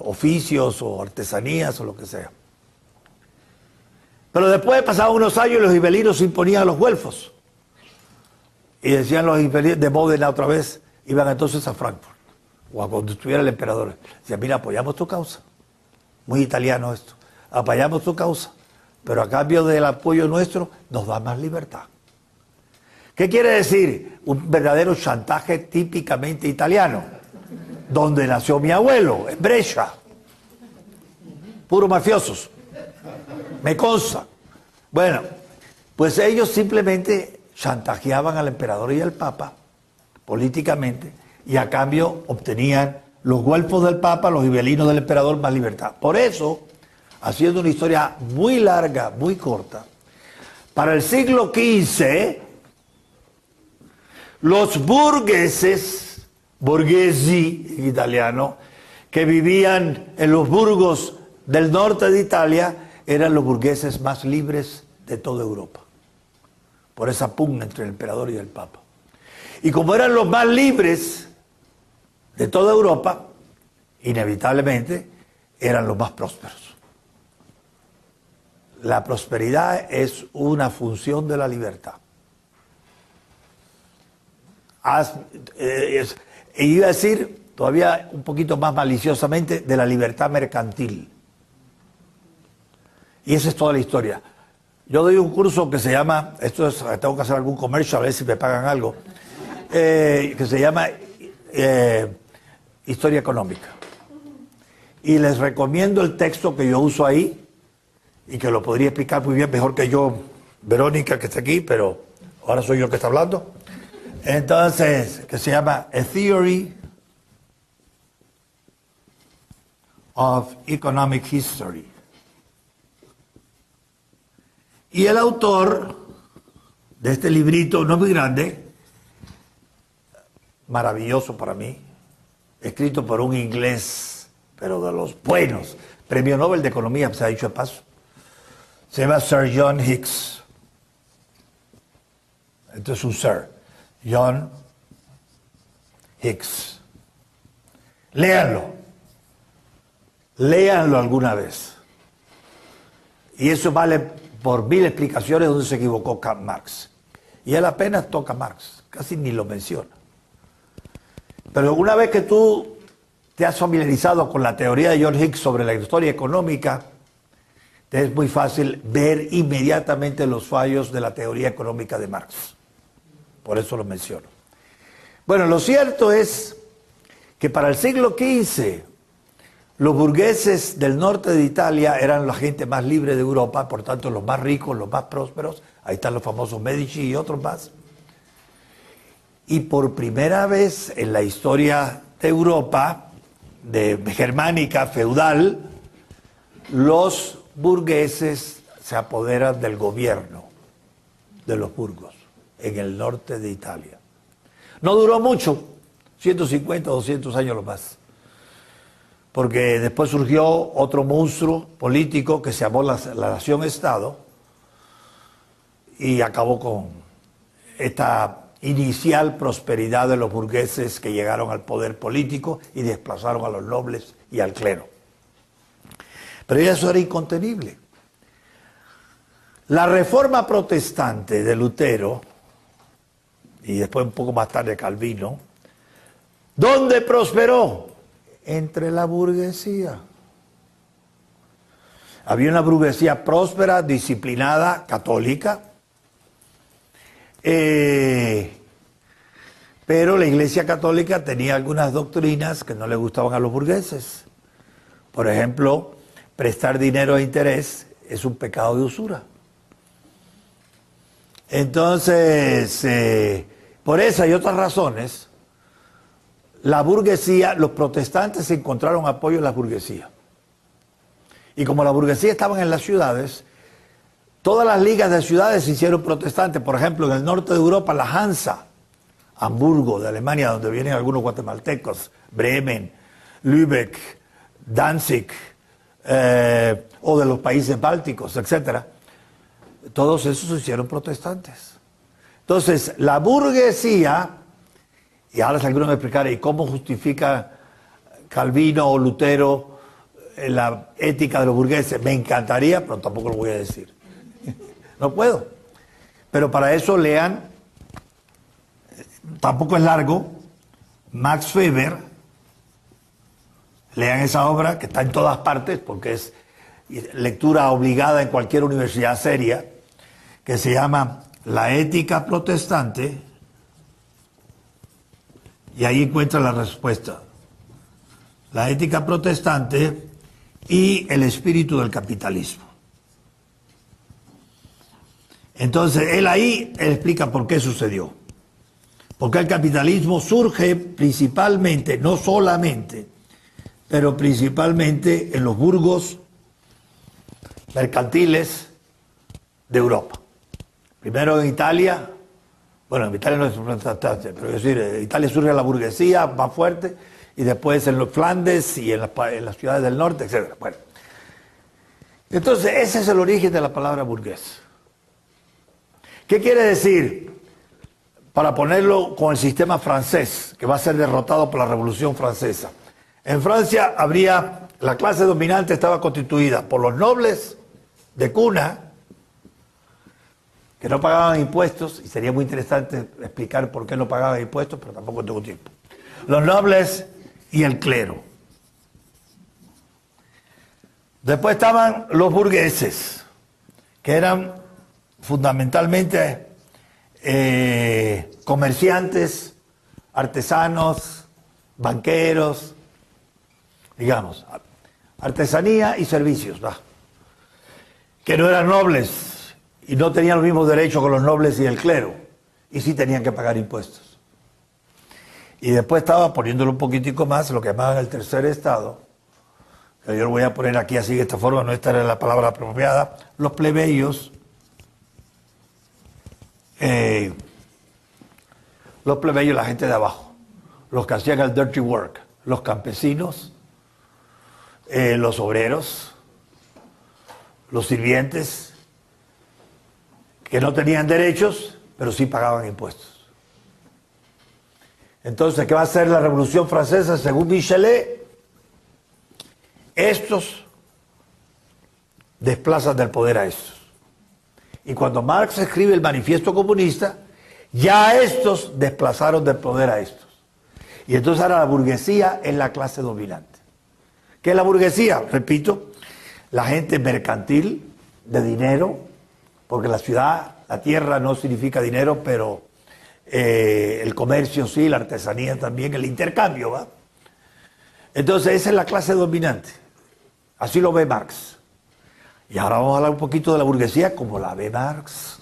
oficios o artesanías o lo que sea. Pero después pasaban unos años y los gibelinos se imponían a los güelfos. Y decían los gibelinos de Módena otra vez, iban entonces a Frankfurt, o a cuando estuviera el emperador. Decían, mira, apoyamos tu causa. Muy italiano esto. Apoyamos tu causa, pero a cambio del apoyo nuestro nos da más libertad. ¿Qué quiere decir? Un verdadero chantaje típicamente italiano, donde nació mi abuelo, en Brescia. Puros mafiosos. Me consta. Bueno, pues ellos simplemente chantajeaban al emperador y al papa políticamente y a cambio obtenían los güelfos del Papa, los gibelinos del emperador, más libertad. Por eso, haciendo una historia muy larga, muy corta, para el siglo XV, los burgueses, borghesi en italiano, que vivían en los burgos del norte de Italia, eran los burgueses más libres de toda Europa, por esa pugna entre el emperador y el Papa. Y como eran los más libres de toda Europa, inevitablemente eran los más prósperos. La prosperidad es una función de la libertad. Y iba a decir, todavía un poquito más maliciosamente, de la libertad mercantil. Y esa es toda la historia. Yo doy un curso que se llama, tengo que hacer algún comercial, a ver si me pagan algo, que se llama Historia Económica. Y les recomiendo el texto que yo uso ahí, y que lo podría explicar muy bien, mejor que yo, Verónica, que está aquí, pero ahora soy yo el que está hablando. Entonces, que se llama A Theory of Economic History. Y el autor de este librito, no muy grande, maravilloso para mí, escrito por un inglés, pero de los buenos, Premio Nobel de Economía, se ha dicho de paso, se llama Sir John Hicks. Entonces un Sir, John Hicks. Léanlo alguna vez. Y eso vale por 1000 explicaciones donde se equivocó Karl Marx. Y él apenas toca Marx, casi ni lo menciona. Pero una vez que tú te has familiarizado con la teoría de John Hicks sobre la historia económica, te es muy fácil ver inmediatamente los fallos de la teoría económica de Marx. Por eso lo menciono. Bueno, lo cierto es que para el siglo XV, los burgueses del norte de Italia eran la gente más libre de Europa, por tanto los más ricos, los más prósperos. Ahí están los famosos Medici y otros más. Y por primera vez en la historia de Europa, de germánica, feudal, los burgueses se apoderan del gobierno de los burgos en el norte de Italia. No duró mucho, 150 o 200 años lo más, porque después surgió otro monstruo político que se llamó la nación-estado y acabó con esta inicial prosperidad de los burgueses que llegaron al poder político y desplazaron a los nobles y al clero. Pero eso era incontenible. La reforma protestante de Lutero, y después un poco más tarde Calvino, ¿dónde prosperó? Entre la burguesía. Había una burguesía próspera, disciplinada, católica, pero la Iglesia Católica tenía algunas doctrinas que no le gustaban a los burgueses. Por ejemplo, prestar dinero a interés es un pecado de usura. Entonces, por esa y otras razones, la burguesía, los protestantes encontraron apoyo en la burguesía. Y como la burguesía estaban en las ciudades, todas las ligas de ciudades se hicieron protestantes. Por ejemplo, en el norte de Europa, la Hansa, Hamburgo, de Alemania, donde vienen algunos guatemaltecos, Bremen, Lübeck, Danzig, o de los países bálticos, etc. Todos esos se hicieron protestantes. Entonces, la burguesía, y ahora si alguno me explicara, ¿y cómo justifica Calvino o Lutero la ética de los burgueses? Me encantaría, pero tampoco lo voy a decir. No puedo. Pero para eso lean, tampoco es largo, Max Weber, lean esa obra que está en todas partes, porque es lectura obligada en cualquier universidad seria, que se llama La ética protestante, y ahí encuentra la respuesta. La ética protestante y el espíritu del capitalismo. Entonces, él explica por qué sucedió. Porque el capitalismo surge principalmente, no solamente, pero principalmente en los burgos mercantiles de Europa. Primero en Italia, bueno, en Italia no es protestante, pero es decir, en Italia surge la burguesía más fuerte, y después en los Flandes y en las ciudades del norte, etc. Bueno, entonces ese es el origen de la palabra burgués. ¿Qué quiere decir? Para ponerlo con el sistema francés, que va a ser derrotado por la Revolución Francesa. En Francia la clase dominante estaba constituida por los nobles de cuna, que no pagaban impuestos, y sería muy interesante explicar por qué no pagaban impuestos, pero tampoco tengo tiempo. Los nobles y el clero. Después estaban los burgueses, que eran fundamentalmente comerciantes, artesanos, banqueros, digamos, artesanía y servicios, ¿va? Que no eran nobles y no tenían los mismos derechos que los nobles y el clero, y sí tenían que pagar impuestos. Y después estaba, poniéndolo un poquitico más, lo que llamaban el tercer estado, que yo lo voy a poner aquí así de esta forma, no esta era la palabra apropiada, los plebeyos. Los plebeyos, la gente de abajo, los que hacían el dirty work, los campesinos, los obreros, los sirvientes, que no tenían derechos, pero sí pagaban impuestos. Entonces, ¿qué va a hacer la Revolución Francesa? Según Michelet, estos desplazan del poder a estos. Y cuando Marx escribe el Manifiesto Comunista, ya estos desplazaron del poder a estos. Y entonces ahora la burguesía es la clase dominante. ¿Qué es la burguesía? Repito, la gente mercantil, de dinero, porque la ciudad, la tierra no significa dinero, pero el comercio sí, la artesanía también, el intercambio, ¿va? Entonces esa es la clase dominante. Así lo ve Marx. Y ahora vamos a hablar un poquito de la burguesía como la ve Marx,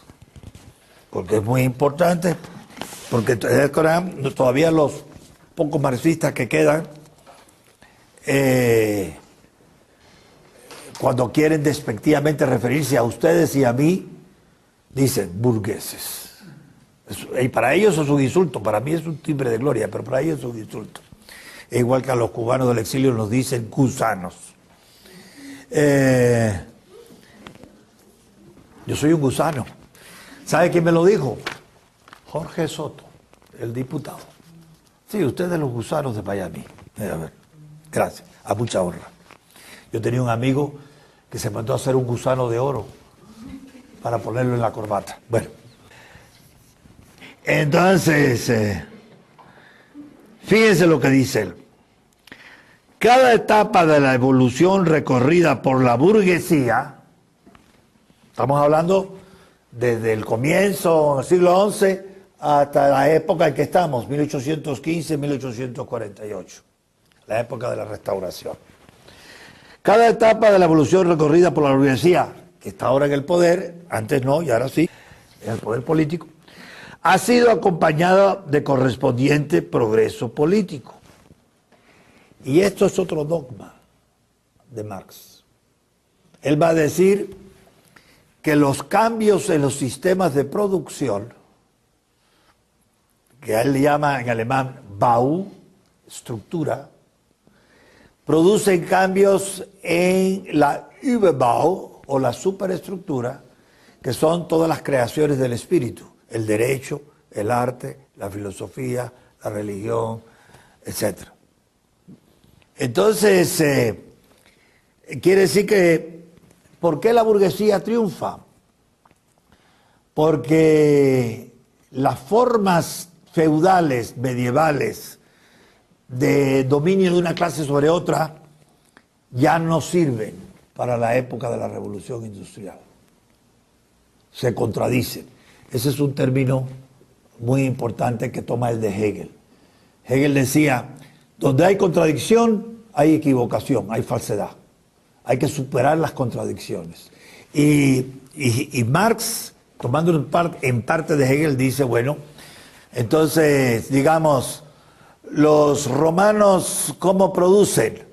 porque es muy importante, porque todavía los pocos marxistas que quedan, cuando quieren despectivamente referirse a ustedes y a mí, dicen burgueses. Y para ellos es un insulto, para mí es un timbre de gloria, pero para ellos es un insulto. Es igual que a los cubanos del exilio nos dicen gusanos. Yo soy un gusano. ¿Sabe quién me lo dijo? Jorge Soto, el diputado. Sí, usted es de los gusanos de Miami. A ver, gracias, a mucha honra. Yo tenía un amigo que se mandó a hacer un gusano de oro para ponerlo en la corbata. Bueno, entonces, fíjense lo que dice él. Cada etapa de la evolución recorrida por la burguesía, estamos hablando desde el comienzo del siglo XI hasta la época en que estamos, 1815-1848, la época de la Restauración. Cada etapa de la evolución recorrida por la burguesía, que está ahora en el poder, antes no y ahora sí, en el poder político, ha sido acompañada de correspondiente progreso político. Y esto es otro dogma de Marx. Él va a decir que los cambios en los sistemas de producción, que a él le llama en alemán Bau, estructura, producen cambios en la Überbau o la superestructura, que son todas las creaciones del espíritu, el derecho, el arte, la filosofía, la religión, etc. Entonces, quiere decir que, ¿por qué la burguesía triunfa? Porque las formas feudales, medievales, de dominio de una clase sobre otra, ya no sirven para la época de la Revolución Industrial. Se contradicen. Ese es un término muy importante que toma el de Hegel. Hegel decía, donde hay contradicción, hay equivocación, hay falsedad. Hay que superar las contradicciones. Y Marx, tomando en parte de Hegel, dice, bueno, entonces, digamos, los romanos, ¿cómo producen?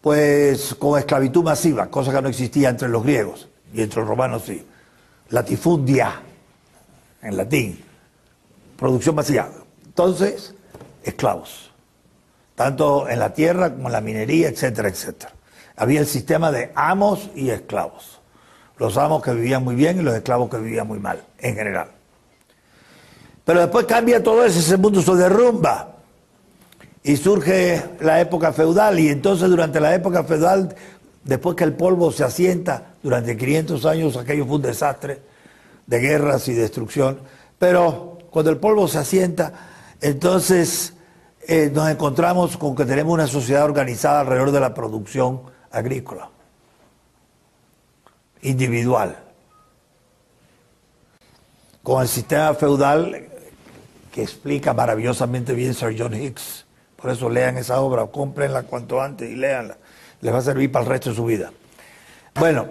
Pues con esclavitud masiva, cosa que no existía entre los griegos y entre los romanos sí. Latifundia, en latín, producción masiva. Entonces, esclavos, tanto en la tierra como en la minería, etcétera, etcétera. Había el sistema de amos y esclavos. Los amos que vivían muy bien y los esclavos que vivían muy mal, en general. Pero después cambia todo eso, ese mundo se derrumba. Y surge la época feudal, y entonces durante la época feudal, después que el polvo se asienta, durante 500 años aquello fue un desastre de guerras y destrucción, pero cuando el polvo se asienta, entonces nos encontramos con que tenemos una sociedad organizada alrededor de la producción agrícola, individual, con el sistema feudal que explica maravillosamente bien Sir John Hicks. Por eso lean esa obra, o cómprenla cuanto antes y léanla. Les va a servir para el resto de su vida. Bueno,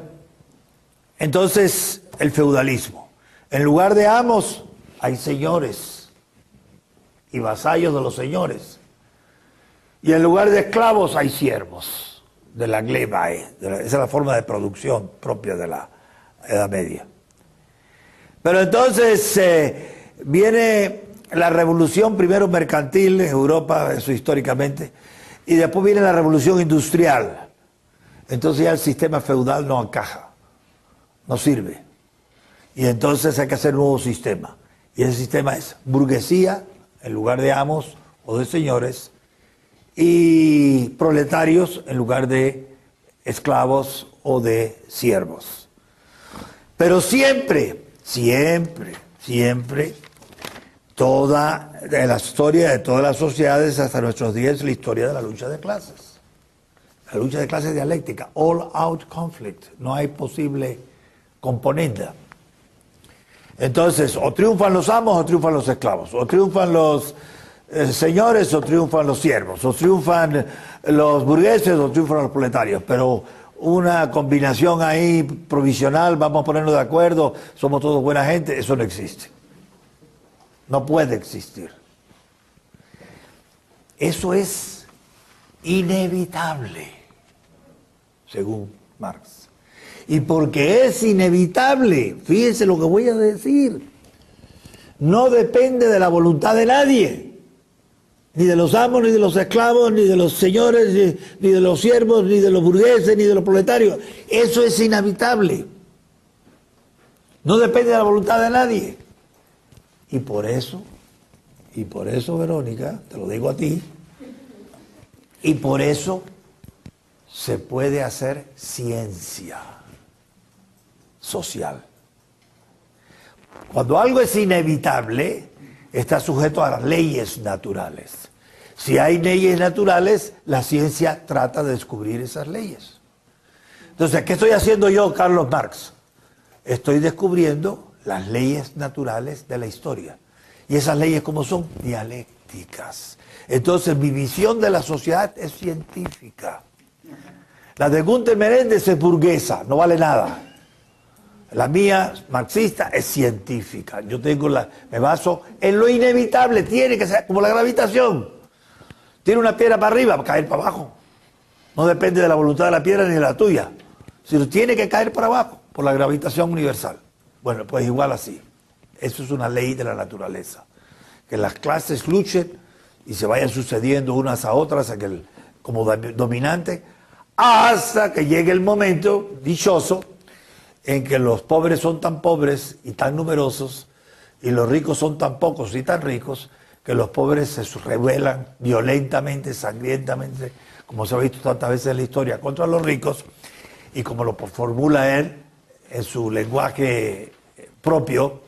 entonces el feudalismo. En lugar de amos, hay señores y vasallos de los señores. Y en lugar de esclavos, hay siervos de la gleba. Esa es la forma de producción propia de la Edad Media. Pero entonces viene la revolución primero mercantil en Europa, eso históricamente, y después viene la revolución industrial. Entonces ya el sistema feudal no encaja, no sirve. Y entonces hay que hacer un nuevo sistema. Y ese sistema es burguesía, en lugar de amos o de señores, y proletarios en lugar de esclavos o de siervos. Pero siempre, toda la historia de todas las sociedades hasta nuestros días es la historia de la lucha de clases. La lucha de clases dialéctica, all out conflict, no hay posible componenda. Entonces, o triunfan los amos o triunfan los esclavos, o triunfan los señores o triunfan los siervos, o triunfan los burgueses o triunfan los proletarios, pero una combinación ahí provisional, vamos a ponernos de acuerdo, somos todos buena gente, eso no existe. No puede existir. Eso es inevitable, según Marx. Y porque es inevitable, fíjense lo que voy a decir, no depende de la voluntad de nadie, ni de los amos, ni de los esclavos, ni de los señores, ni de los siervos, ni de los burgueses, ni de los proletarios. Eso es inevitable. No depende de la voluntad de nadie. Y por eso, Verónica, te lo digo a ti, y por eso se puede hacer ciencia social. Cuando algo es inevitable, está sujeto a las leyes naturales. Si hay leyes naturales, la ciencia trata de descubrir esas leyes. Entonces, ¿qué estoy haciendo yo, Carlos Marx? Estoy descubriendo las leyes naturales de la historia. Y esas leyes, ¿cómo son? Dialécticas. Entonces, mi visión de la sociedad es científica. La de Gunther Menéndez es burguesa, no vale nada. La mía, marxista, es científica. Yo me baso en lo inevitable, tiene que ser como la gravitación. Tiene una piedra para arriba, va a caer para abajo. No depende de la voluntad de la piedra ni de la tuya, sino tiene que caer para abajo por la gravitación universal. Bueno, pues igual así. Eso es una ley de la naturaleza. Que las clases luchen y se vayan sucediendo unas a otras como dominante, hasta que llegue el momento dichoso en que los pobres son tan pobres y tan numerosos y los ricos son tan pocos y tan ricos que los pobres se rebelan violentamente, sangrientamente, como se ha visto tantas veces en la historia, contra los ricos, y como lo formula él en su lenguaje propio,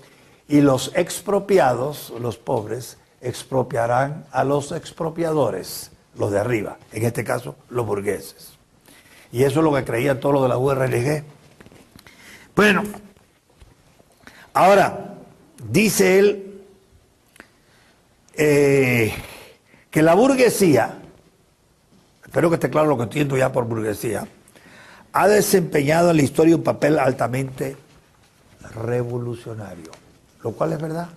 y los expropiados, los pobres, expropiarán a los expropiadores, los de arriba, en este caso los burgueses. Y eso es lo que creían todos los de la URLG. Bueno, ahora, dice él que la burguesía, espero que esté claro lo que entiendo ya por burguesía, ha desempeñado en la historia un papel altamente revolucionario, lo cual es verdad.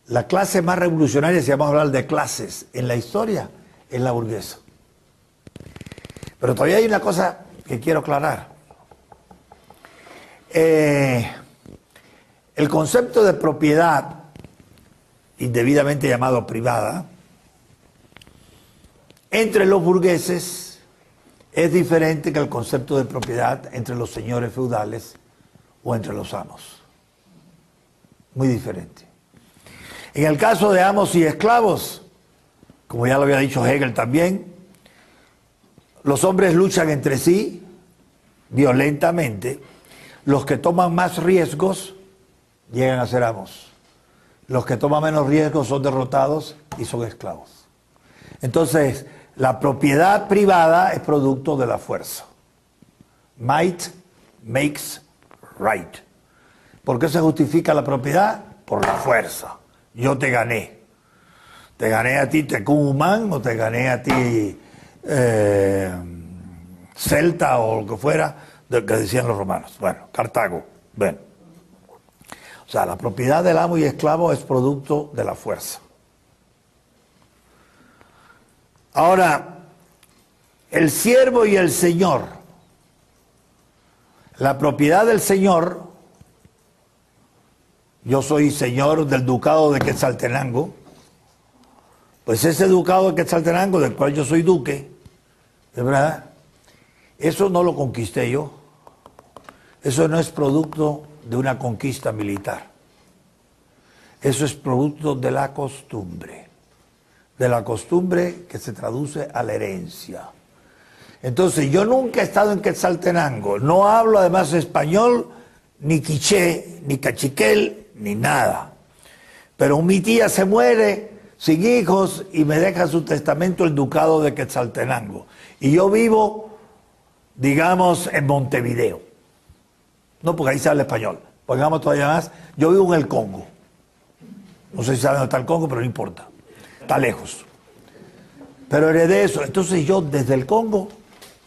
La clase más revolucionaria, si vamos a hablar de clases en la historia, es la burguesa. Pero todavía hay una cosa que quiero aclarar. El concepto de propiedad, indebidamente llamado privada, entre los burgueses es diferente que el concepto de propiedad entre los señores feudales o entre los amos. Muy diferente. En el caso de amos y esclavos, como ya lo había dicho Hegel también, los hombres luchan entre sí violentamente. Los que toman más riesgos llegan a ser amos. Los que toman menos riesgos son derrotados y son esclavos. Entonces, la propiedad privada es producto de la fuerza. Might makes right. ¿Por qué se justifica la propiedad? Por la fuerza. Yo te gané. Te gané a ti Tecumán o te gané a ti Celta o lo que fuera que decían los romanos. Bueno, Cartago. Bueno. O sea, la propiedad del amo y esclavo es producto de la fuerza. Ahora, el siervo y el señor. La propiedad del señor, yo soy señor del ducado de Quetzaltenango, pues ese ducado de Quetzaltenango, del cual yo soy duque, ¿de verdad? Eso no lo conquisté yo. Eso no es producto de una conquista militar. Eso es producto de la costumbre. De la costumbre que se traduce a la herencia. Entonces, yo nunca he estado en Quetzaltenango. No hablo además español, ni quiché, ni cachiquel, ni nada. Pero mi tía se muere sin hijos y me deja su testamento el ducado de Quetzaltenango. Y yo vivo, digamos, en Montevideo. No, porque ahí se habla español. Pongamos todavía más. Yo vivo en el Congo. No sé si saben dónde está el Congo, pero no importa. Está lejos. Pero heredé eso. Entonces yo, desde el Congo,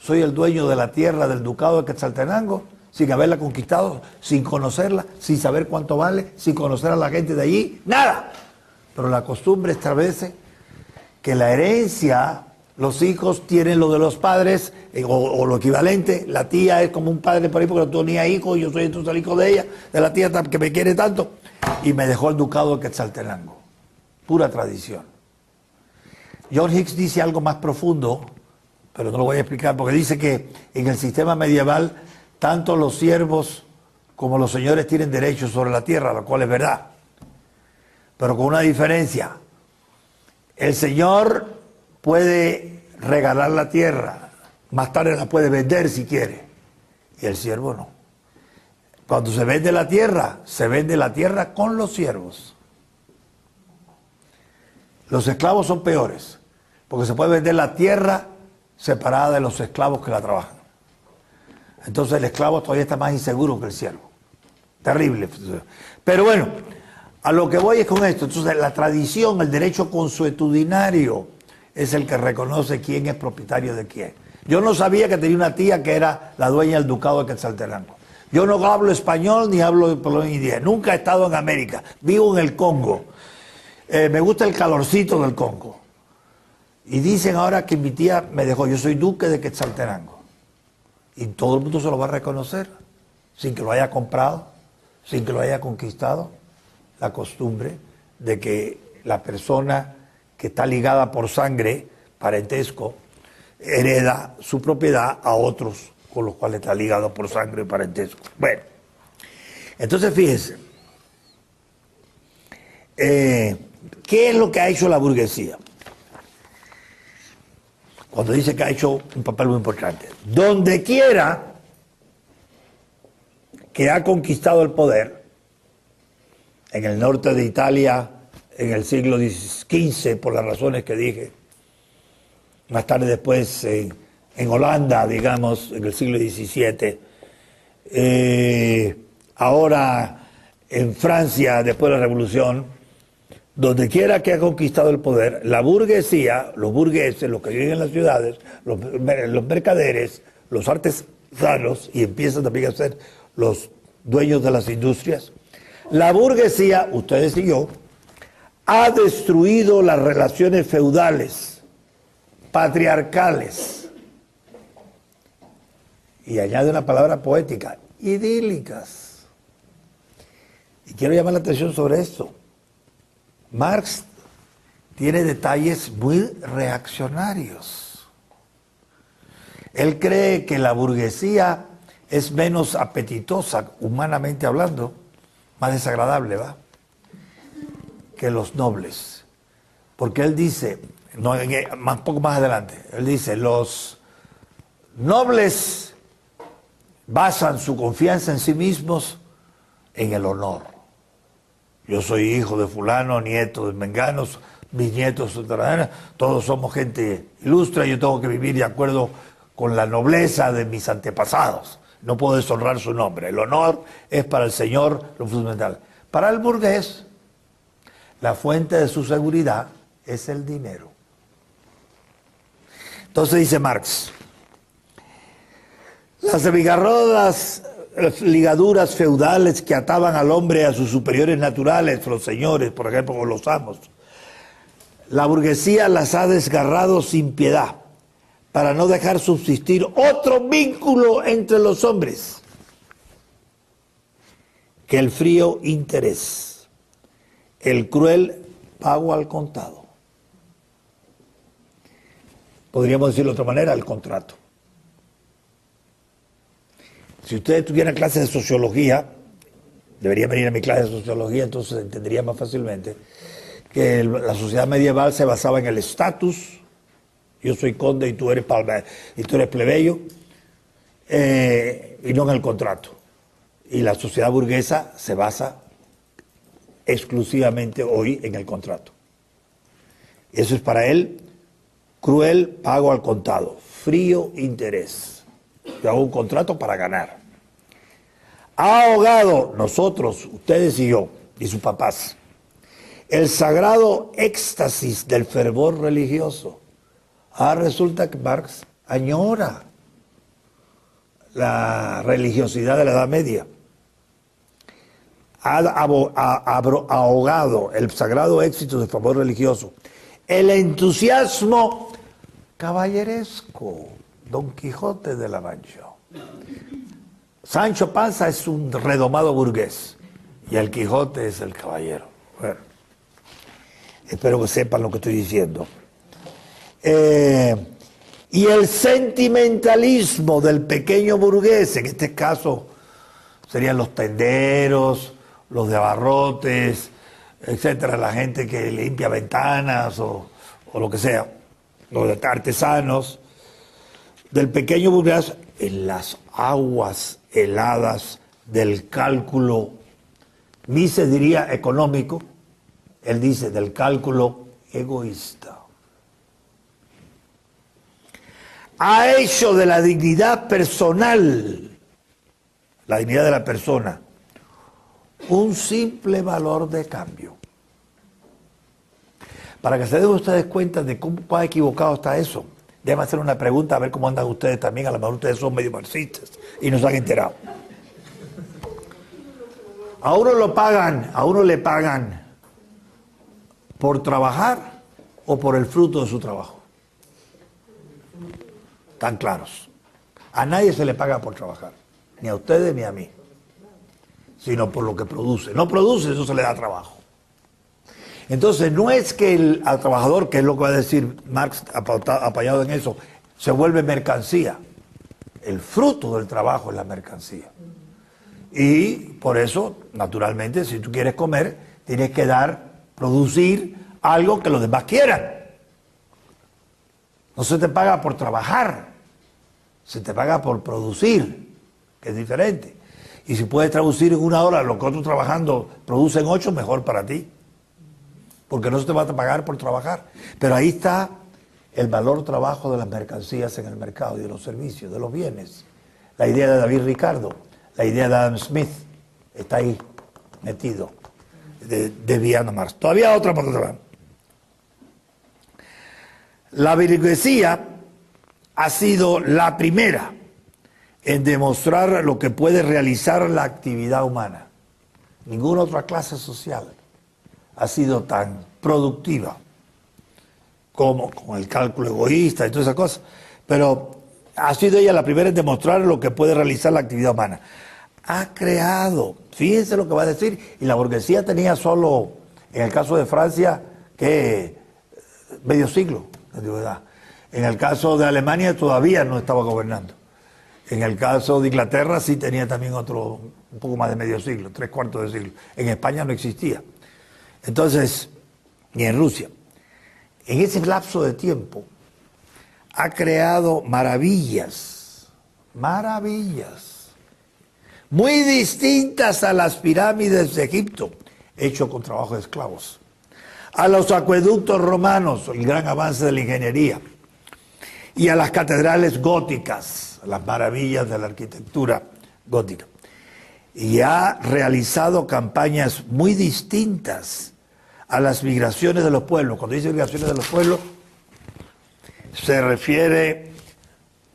soy el dueño de la tierra del ducado de Quetzaltenango, sin haberla conquistado, sin conocerla, sin saber cuánto vale, sin conocer a la gente de allí, nada. Pero la costumbre establece que la herencia, los hijos tienen lo de los padres, o lo equivalente, la tía es como un padre por ahí porque no tenía hijos, yo soy entonces el hijo de ella, de la tía que me quiere tanto, y me dejó el ducado de Quetzaltenango. Pura tradición. John Hicks dice algo más profundo, pero no lo voy a explicar, porque dice que en el sistema medieval tanto los siervos como los señores tienen derechos sobre la tierra, lo cual es verdad, pero con una diferencia. El señor puede regalar la tierra, más tarde la puede vender si quiere, y el siervo no. Cuando se vende la tierra con los siervos. Los esclavos son peores, porque se puede vender la tierra separada de los esclavos que la trabajan. Entonces el esclavo todavía está más inseguro que el siervo. Terrible. Pero bueno, a lo que voy es con esto. Entonces la tradición, el derecho consuetudinario es el que reconoce quién es propietario de quién. Yo no sabía que tenía una tía que era la dueña del ducado de Quetzaltenango. Yo no hablo español ni hablo por inglés. Nunca he estado en América. Vivo en el Congo. Me gusta el calorcito del Congo. Y dicen ahora que mi tía me dejó. Yo soy duque de Quetzaltenango. Y todo el mundo se lo va a reconocer, sin que lo haya comprado, sin que lo haya conquistado. La costumbre de que la persona que está ligada por sangre, parentesco, hereda su propiedad a otros con los cuales está ligado por sangre y parentesco. Bueno, entonces fíjense, ¿qué es lo que ha hecho la burguesía? Cuando dice que ha hecho un papel muy importante. Donde quiera que ha conquistado el poder, en el norte de Italia, en el siglo XV, por las razones que dije, más tarde después en Holanda, digamos, en el siglo XVII, ahora en Francia, después de la Revolución, donde quiera que ha conquistado el poder, la burguesía, los burgueses, los que viven en las ciudades, los mercaderes, los artesanos, y empiezan también a ser los dueños de las industrias, la burguesía, ustedes y yo, ha destruido las relaciones feudales, patriarcales, Y añade una palabra poética, idílicas. Y quiero llamar la atención sobre esto. Marx tiene detalles muy reaccionarios. Él cree que la burguesía es menos apetitosa, humanamente hablando, más desagradable, ¿va?, que los nobles. Porque él dice, poco más adelante, él dice, los nobles basan su confianza en sí mismos en el honor. Yo soy hijo de fulano, nieto de menganos, mis nietos, todos somos gente ilustre, yo tengo que vivir de acuerdo con la nobleza de mis antepasados. No puedo deshonrar su nombre. El honor es para el señor lo fundamental. Para el burgués, la fuente de su seguridad es el dinero. Entonces dice Marx, las desgarradas ligaduras feudales que ataban al hombre a sus superiores naturales, los señores, por ejemplo, o los amos, la burguesía las ha desgarrado sin piedad para no dejar subsistir otro vínculo entre los hombres que el frío interés, el cruel pago al contado. Podríamos decirlo de otra manera, el contrato. Si ustedes tuvieran clases de sociología, deberían venir a mi clase de sociología, entonces entendería más fácilmente que la sociedad medieval se basaba en el estatus. Yo soy conde y tú eres plebeyo, y no en el contrato. Y la sociedad burguesa se basa exclusivamente hoy en el contrato. Eso es para él cruel pago al contado, frío interés. Yo hago un contrato para ganar. Ha ahogado nosotros, ustedes y yo, y sus papás, el sagrado éxtasis del fervor religioso. Resulta que Marx añora la religiosidad de la Edad Media. Ha ahogado el sagrado éxito del fervor religioso. El entusiasmo caballeresco, Don Quijote de la Mancha. Sancho Panza es un redomado burgués y el Quijote es el caballero. Bueno, espero que sepan lo que estoy diciendo. Y el sentimentalismo del pequeño burgués, en este caso serían los tenderos, los de abarrotes, etcétera, la gente que limpia ventanas o lo que sea, los artesanos, del pequeño burgués en las aguas heladas del cálculo, Mises diría económico, él dice del cálculo egoísta. Ha hecho de la dignidad personal, la dignidad de la persona, un simple valor de cambio. Para que se den ustedes cuenta de cómo equivocado está eso, déjenme hacer una pregunta a ver cómo andan ustedes también. A lo mejor ustedes son medio marxistas y no se han enterado. A uno le pagan por trabajar o por el fruto de su trabajo. Tan claros. A nadie se le paga por trabajar, ni a ustedes ni a mí, sino por lo que produce. No produce, eso se le da trabajo. Entonces no es que al trabajador, que es lo que va a decir Marx apoyado en eso, se vuelve mercancía. El fruto del trabajo es la mercancía. Y por eso, naturalmente, si tú quieres comer, tienes que producir algo que los demás quieran. No se te paga por trabajar, se te paga por producir, que es diferente. Y si puedes traducir en 1 hora lo que otros trabajando producen 8, mejor para ti. Porque no se te va a pagar por trabajar. Pero ahí está el valor trabajo de las mercancías en el mercado y de los servicios, de los bienes. La idea de David Ricardo, la idea de Adam Smith, está ahí metido, desviando a Marx. Todavía otra por otra. La burguesía ha sido la primera en demostrar lo que puede realizar la actividad humana. Ninguna otra clase social ha sido tan productiva como con el cálculo egoísta y todas esas cosas. Pero ha sido ella la primera en demostrar lo que puede realizar la actividad humana. Ha creado, fíjense lo que va a decir, y la burguesía tenía solo, en el caso de Francia, que medio siglo de antigüedad. En el caso de Alemania todavía no estaba gobernando. En el caso de Inglaterra sí tenía también otro, un poco más de medio siglo, 3/4 de siglo. En España no existía. Entonces, ni en Rusia. En ese lapso de tiempo ha creado maravillas, muy distintas a las pirámides de Egipto, hecho con trabajo de esclavos, a los acueductos romanos, el gran avance de la ingeniería, y a las catedrales góticas, las maravillas de la arquitectura gótica. Y ha realizado campañas muy distintas a las migraciones de los pueblos. Cuando dice migraciones de los pueblos, se refiere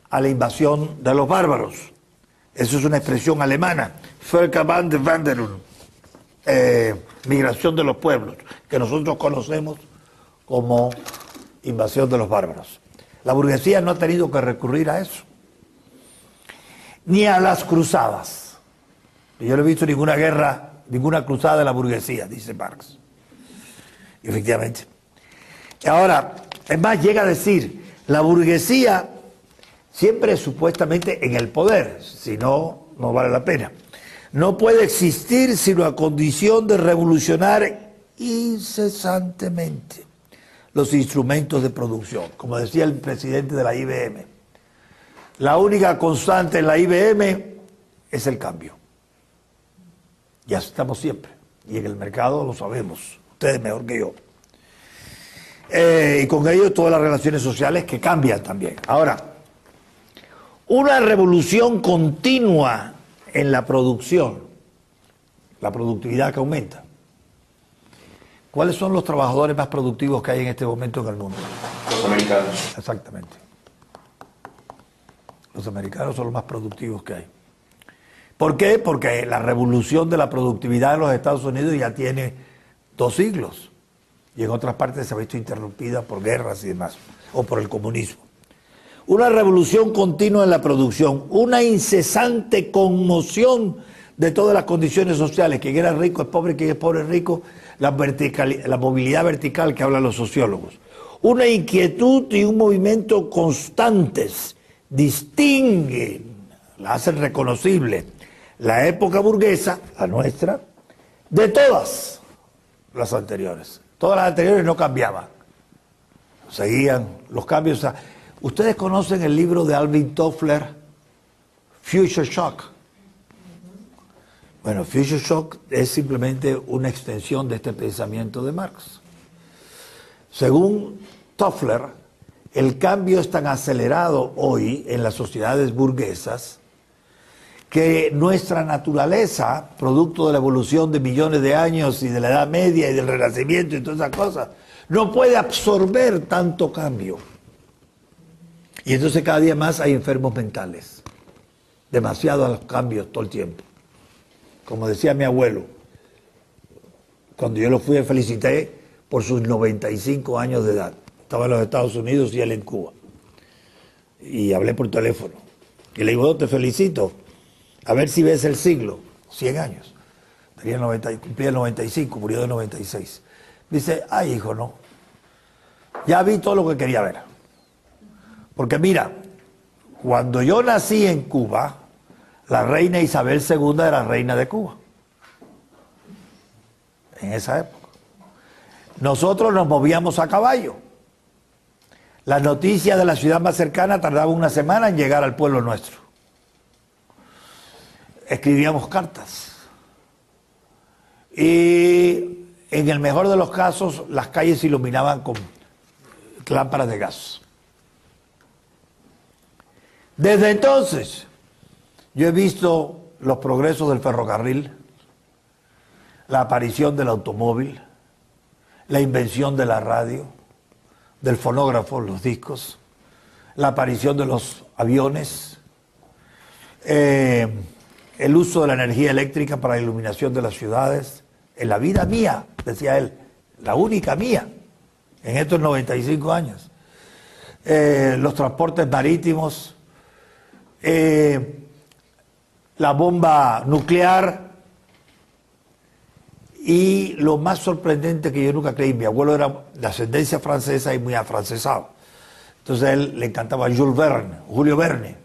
a la invasión de los bárbaros. Eso es una expresión alemana, Völkerwanderung, migración de los pueblos, que nosotros conocemos como invasión de los bárbaros. La burguesía no ha tenido que recurrir a eso, ni a las cruzadas. Yo no he visto ninguna guerra, ninguna cruzada de la burguesía, dice Marx. Y efectivamente. Ahora, es más, llega a decir, la burguesía siempre es supuestamente en el poder, si no, no vale la pena. No puede existir sino a condición de revolucionar incesantemente los instrumentos de producción. Como decía el presidente de la IBM, la única constante en la IBM es el cambio. Y así estamos siempre. Y en el mercado lo sabemos, ustedes mejor que yo. Y con ello todas las relaciones sociales que cambian también. Ahora, una revolución continua en la producción, la productividad que aumenta. ¿Cuáles son los trabajadores más productivos que hay en este momento en el mundo? Los americanos. Exactamente. Los americanos son los más productivos que hay. ¿Por qué? Porque la revolución de la productividad en los Estados Unidos ya tiene 2 siglos. Y en otras partes se ha visto interrumpida por guerras y demás, o por el comunismo. Una revolución continua en la producción, una incesante conmoción de todas las condiciones sociales. Quien era rico es pobre, quien es pobre es rico. La movilidad vertical que hablan los sociólogos. Una inquietud y un movimiento constantes distinguen, la hacen reconocible, la época burguesa, la nuestra, de todas las anteriores. Todas las anteriores no cambiaban. Seguían los cambios. Ustedes conocen el libro de Alvin Toffler, Future Shock. Bueno, Future Shock es simplemente una extensión de este pensamiento de Marx. Según Toffler, el cambio es tan acelerado hoy en las sociedades burguesas que nuestra naturaleza, producto de la evolución de millones de años y de la Edad Media y del Renacimiento y todas esas cosas, no puede absorber tanto cambio. Y entonces cada día más hay enfermos mentales. Demasiados cambios todo el tiempo. Como decía mi abuelo, cuando yo lo fui a felicité por sus 95 años de edad. Estaba en los Estados Unidos y él en Cuba. Y hablé por teléfono. Y le digo, te felicito. A ver si ves el siglo. 100 años. Cumplía el 95, murió de 96. Dice, ay hijo, no. Ya vi todo lo que quería ver. Porque mira, cuando yo nací en Cuba, la reina Isabel II era reina de Cuba. En esa época. Nosotros nos movíamos a caballo. Las noticias de la ciudad más cercana tardaban una semana en llegar al pueblo nuestro. Escribíamos cartas. Y en el mejor de los casos, las calles se iluminaban con lámparas de gas. Desde entonces, yo he visto los progresos del ferrocarril, la aparición del automóvil, la invención de la radio, del fonógrafo, los discos, la aparición de los aviones, el uso de la energía eléctrica para la iluminación de las ciudades. En la vida mía, decía él, la única mía, en estos 95 años. Los transportes marítimos, la bomba nuclear, y lo más sorprendente que yo nunca creí, mi abuelo era de ascendencia francesa y muy afrancesado. Entonces a él le encantaba Julio Verne,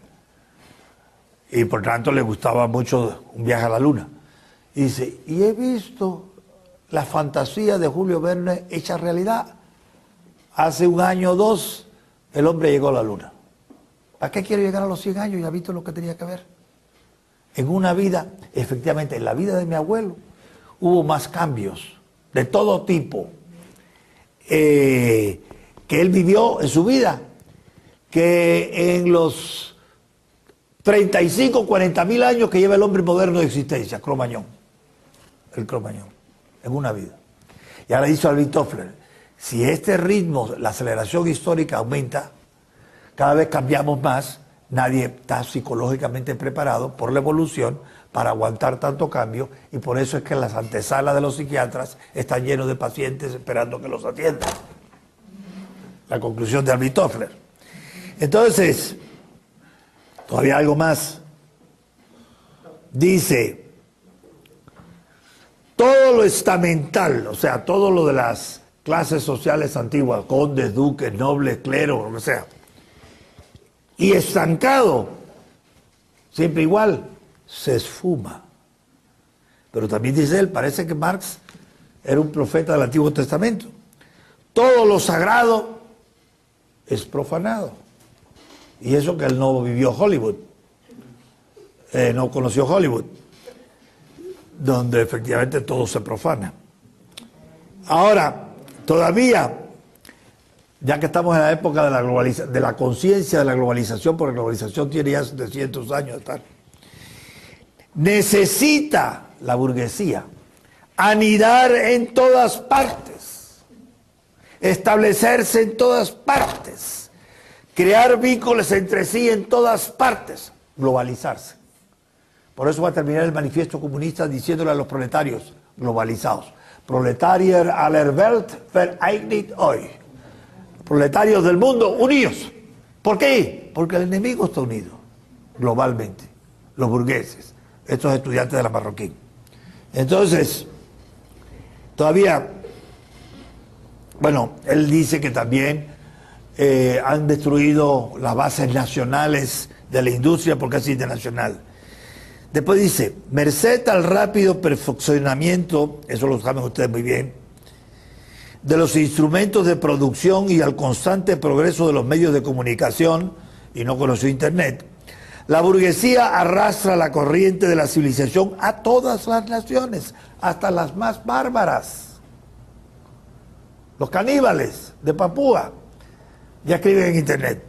y por tanto le gustaba mucho Un viaje a la luna. Y dice, y he visto la fantasía de Julio Verne hecha realidad. Hace un año o dos, el hombre llegó a la luna. ¿Para qué quiero llegar a los 100 años? Ya he visto lo que tenía que ver. En una vida, efectivamente, en la vida de mi abuelo, hubo más cambios de todo tipo que él vivió en su vida, que en los 35, 40 mil años que lleva el hombre moderno de existencia, Cro-Magnon, el Cro-Magnon, en una vida. Y ahora dice Alvin Toffler, si este ritmo, la aceleración histórica aumenta, cada vez cambiamos más, nadie está psicológicamente preparado por la evolución para aguantar tanto cambio, y por eso es que las antesalas de los psiquiatras están llenos de pacientes esperando que los atiendan. La conclusión de Alvin Toffler. Entonces, todavía algo más. Dice, todo lo estamental, o sea, todo lo de las clases sociales antiguas, condes, duques, nobles, clero, lo que sea, y estancado, siempre igual, se esfuma. Pero también dice él, parece que Marx era un profeta del Antiguo Testamento. Todo lo sagrado es profanado. Y eso que él no vivió Hollywood, no conoció Hollywood, donde efectivamente todo se profana. Ahora, todavía, ya que estamos en la época de la conciencia de la globalización, porque la globalización tiene ya 700 años de estar, necesita la burguesía anidar en todas partes, establecerse en todas partes, crear vínculos entre sí en todas partes, globalizarse. Por eso va a terminar el manifiesto comunista diciéndole a los proletarios globalizados: Proletarier aller Welt, vereinigt euch. Proletarios del mundo, unidos. ¿Por qué? Porque el enemigo está unido globalmente, los burgueses, estos estudiantes de la Marroquín. Entonces, todavía, bueno, él dice que también han destruido las bases nacionales de la industria porque es internacional. Después dice, merced al rápido perfeccionamiento, eso lo saben ustedes muy bien, de los instrumentos de producción y al constante progreso de los medios de comunicación, y no conoció Internet, la burguesía arrastra la corriente de la civilización a todas las naciones, hasta las más bárbaras. Los caníbales de Papúa ya escriben en Internet.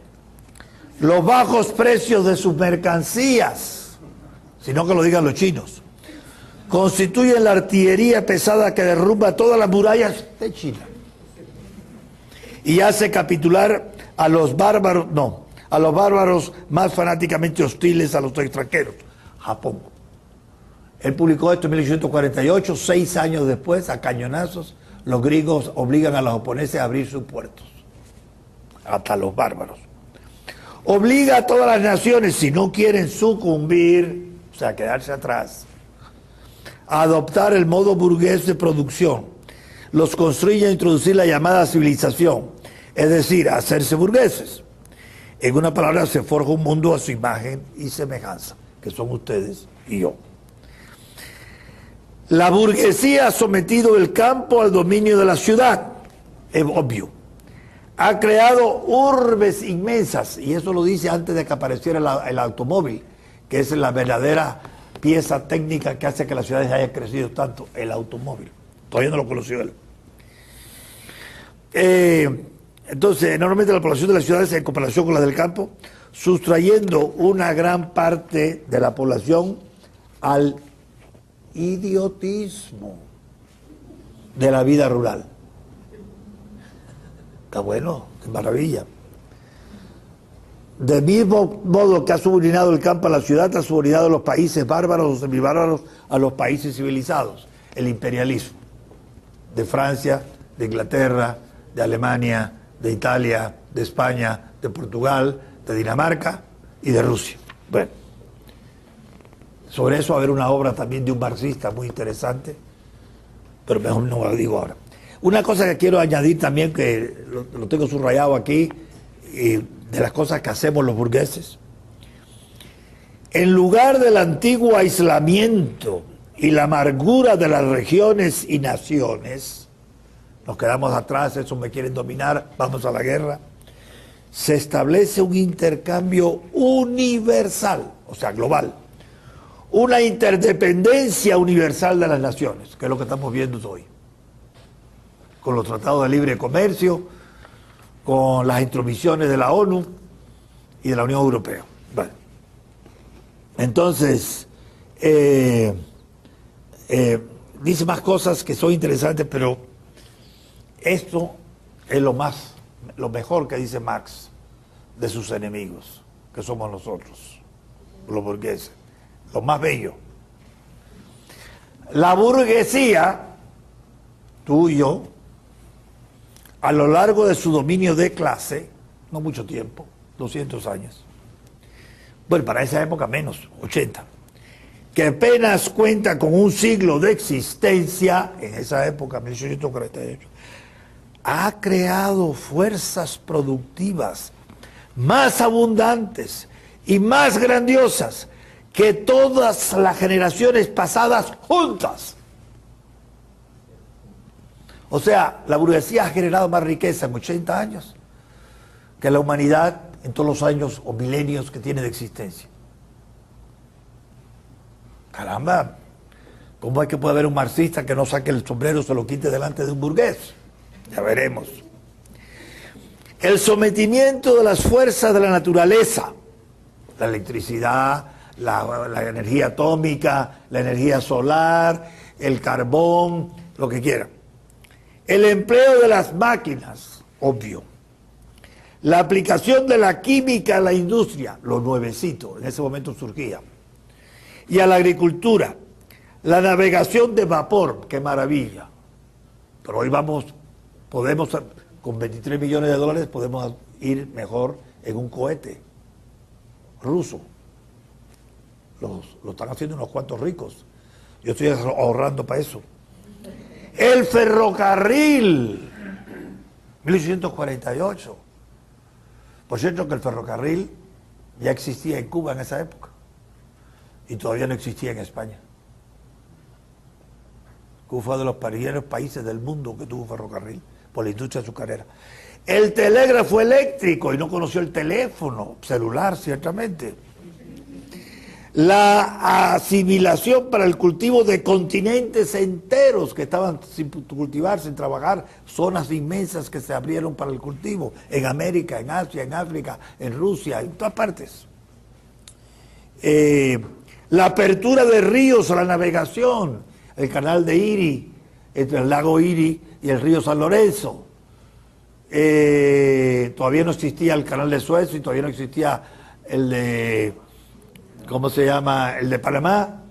Los bajos precios de sus mercancías, sino que lo digan los chinos, constituyen la artillería pesada que derrumba todas las murallas de China y hace capitular a los bárbaros, a los bárbaros más fanáticamente hostiles a los extranjeros, Japón. Él publicó esto en 1848, 6 años después, a cañonazos, los griegos obligan a los japoneses a abrir sus puertos, hasta los bárbaros. Obliga a todas las naciones, si no quieren sucumbir, o sea, quedarse atrás, a adoptar el modo burgués de producción. Los construye a introducir la llamada civilización, es decir, a hacerse burgueses. En una palabra, se forja un mundo a su imagen y semejanza, que son ustedes y yo. La burguesía ha sometido el campo al dominio de la ciudad, es obvio. Ha creado urbes inmensas, y eso lo dice antes de que apareciera el automóvil, que es la verdadera pieza técnica que hace que las ciudades hayan crecido tanto, el automóvil. Todavía no lo conoció él. Entonces, enormemente la población de las ciudades en comparación con la del campo, sustrayendo una gran parte de la población al idiotismo de la vida rural. Está bueno, qué maravilla. Del mismo modo que ha subordinado el campo a la ciudad, ha subordinado a los países bárbaros o semibárbaros a los países civilizados. El imperialismo de Francia, de Inglaterra, de Alemania, de Italia, de España, de Portugal, de Dinamarca y de Rusia. Bueno, sobre eso va a haber una obra también de un marxista muy interesante, pero mejor no lo digo ahora. Una cosa que quiero añadir también, que lo tengo subrayado aquí, de las cosas que hacemos los burgueses. En lugar del antiguo aislamiento y la amargura de las regiones y naciones, nos quedamos atrás, esos me quieren dominar, vamos a la guerra, se establece un intercambio universal, o sea, global, una interdependencia universal de las naciones, que es lo que estamos viendo hoy, con los tratados de libre comercio, con las intromisiones de la ONU y de la Unión Europea. Bueno, entonces, dice más cosas que son interesantes, pero esto es lo mejor que dice Marx de sus enemigos, que somos nosotros, los burgueses, lo más bello. La burguesía, tú y yo, a lo largo de su dominio de clase, no mucho tiempo, 200 años, bueno, para esa época menos, 80, que apenas cuenta con un siglo de existencia, en esa época, 1848, ha creado fuerzas productivas más abundantes y más grandiosas que todas las generaciones pasadas juntas. O sea, la burguesía ha generado más riqueza en 80 años que la humanidad en todos los años o milenios que tiene de existencia. Caramba, ¿cómo es que puede haber un marxista que no saque el sombrero, se lo quite delante de un burgués? Ya veremos. El sometimiento de las fuerzas de la naturaleza, la electricidad, la energía atómica, la energía solar, el carbón, lo que quieran. El empleo de las máquinas, obvio. La aplicación de la química a la industria, lo nuevecito, en ese momento surgía. Y a la agricultura. La navegación de vapor, qué maravilla. Pero hoy podemos, con 23 millones de dólares, podemos ir mejor en un cohete ruso. Lo están haciendo unos cuantos ricos. Yo estoy ahorrando para eso. El ferrocarril, 1848. Por cierto que el ferrocarril ya existía en Cuba en esa época y todavía no existía en España. Cuba fue de los primeros países del mundo que tuvo ferrocarril por la industria azucarera. El telégrafo eléctrico, y no conoció el teléfono celular, ciertamente. La asimilación para el cultivo de continentes enteros que estaban sin cultivar, sin trabajar, zonas inmensas que se abrieron para el cultivo, en América, en Asia, en África, en Rusia, en todas partes. La apertura de ríos a la navegación, el canal de Erie, entre el lago Erie y el río San Lorenzo. Todavía no existía el canal de Suez y todavía no existía el de... ¿cómo se llama? El de Panamá,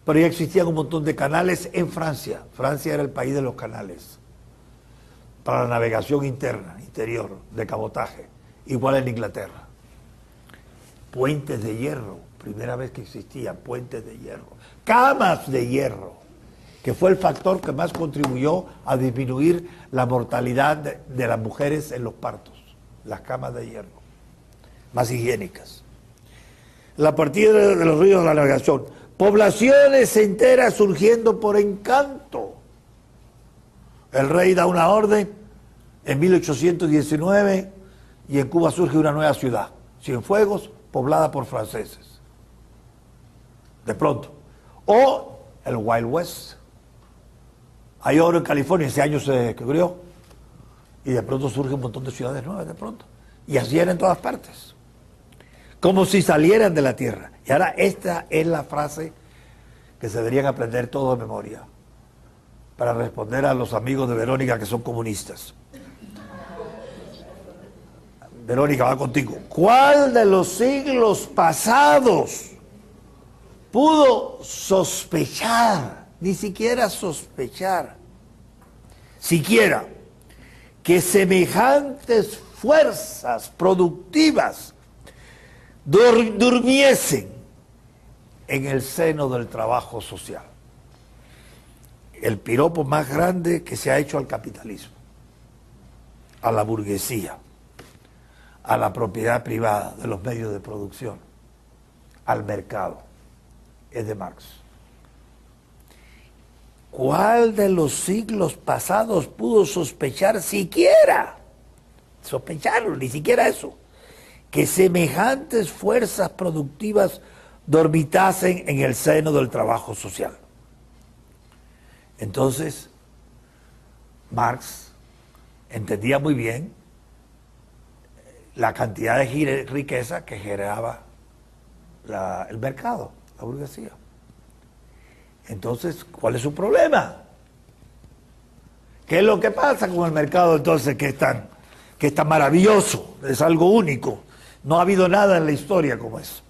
pero ya existían un montón de canales en Francia. Francia era el país de los canales para la navegación interna, interior, de cabotaje, igual en Inglaterra. Puentes de hierro, primera vez que existían puentes de hierro. Camas de hierro, que fue el factor que más contribuyó a disminuir la mortalidad de las mujeres en los partos. Las camas de hierro, más higiénicas. La partida de los ríos de la navegación. Poblaciones enteras surgiendo por encanto. El rey da una orden en 1819 y en Cuba surge una nueva ciudad, Cienfuegos, poblada por franceses. De pronto. O el Wild West. Hay oro en California, ese año se descubrió y de pronto surge un montón de ciudades nuevas, de pronto. Y así era en todas partes. Como si salieran de la tierra. Y ahora esta es la frase que se deberían aprender todos de memoria para responder a los amigos de Verónica que son comunistas. Verónica, va contigo. ¿Cuál de los siglos pasados pudo sospechar, ni siquiera sospechar, siquiera que semejantes fuerzas productivas durmiesen en el seno del trabajo social. El piropo más grande que se ha hecho al capitalismo, a la burguesía, a la propiedad privada de los medios de producción, al mercado, es de Marx. ¿Cuál de los siglos pasados pudo sospechar siquiera, ni siquiera eso, que semejantes fuerzas productivas dormitasen en el seno del trabajo social? Entonces, Marx entendía muy bien la cantidad de riqueza que generaba el mercado, la burguesía. Entonces, ¿cuál es su problema? ¿Qué es lo que pasa con el mercado entonces que es tan maravilloso? Es algo único. No ha habido nada en la historia como eso.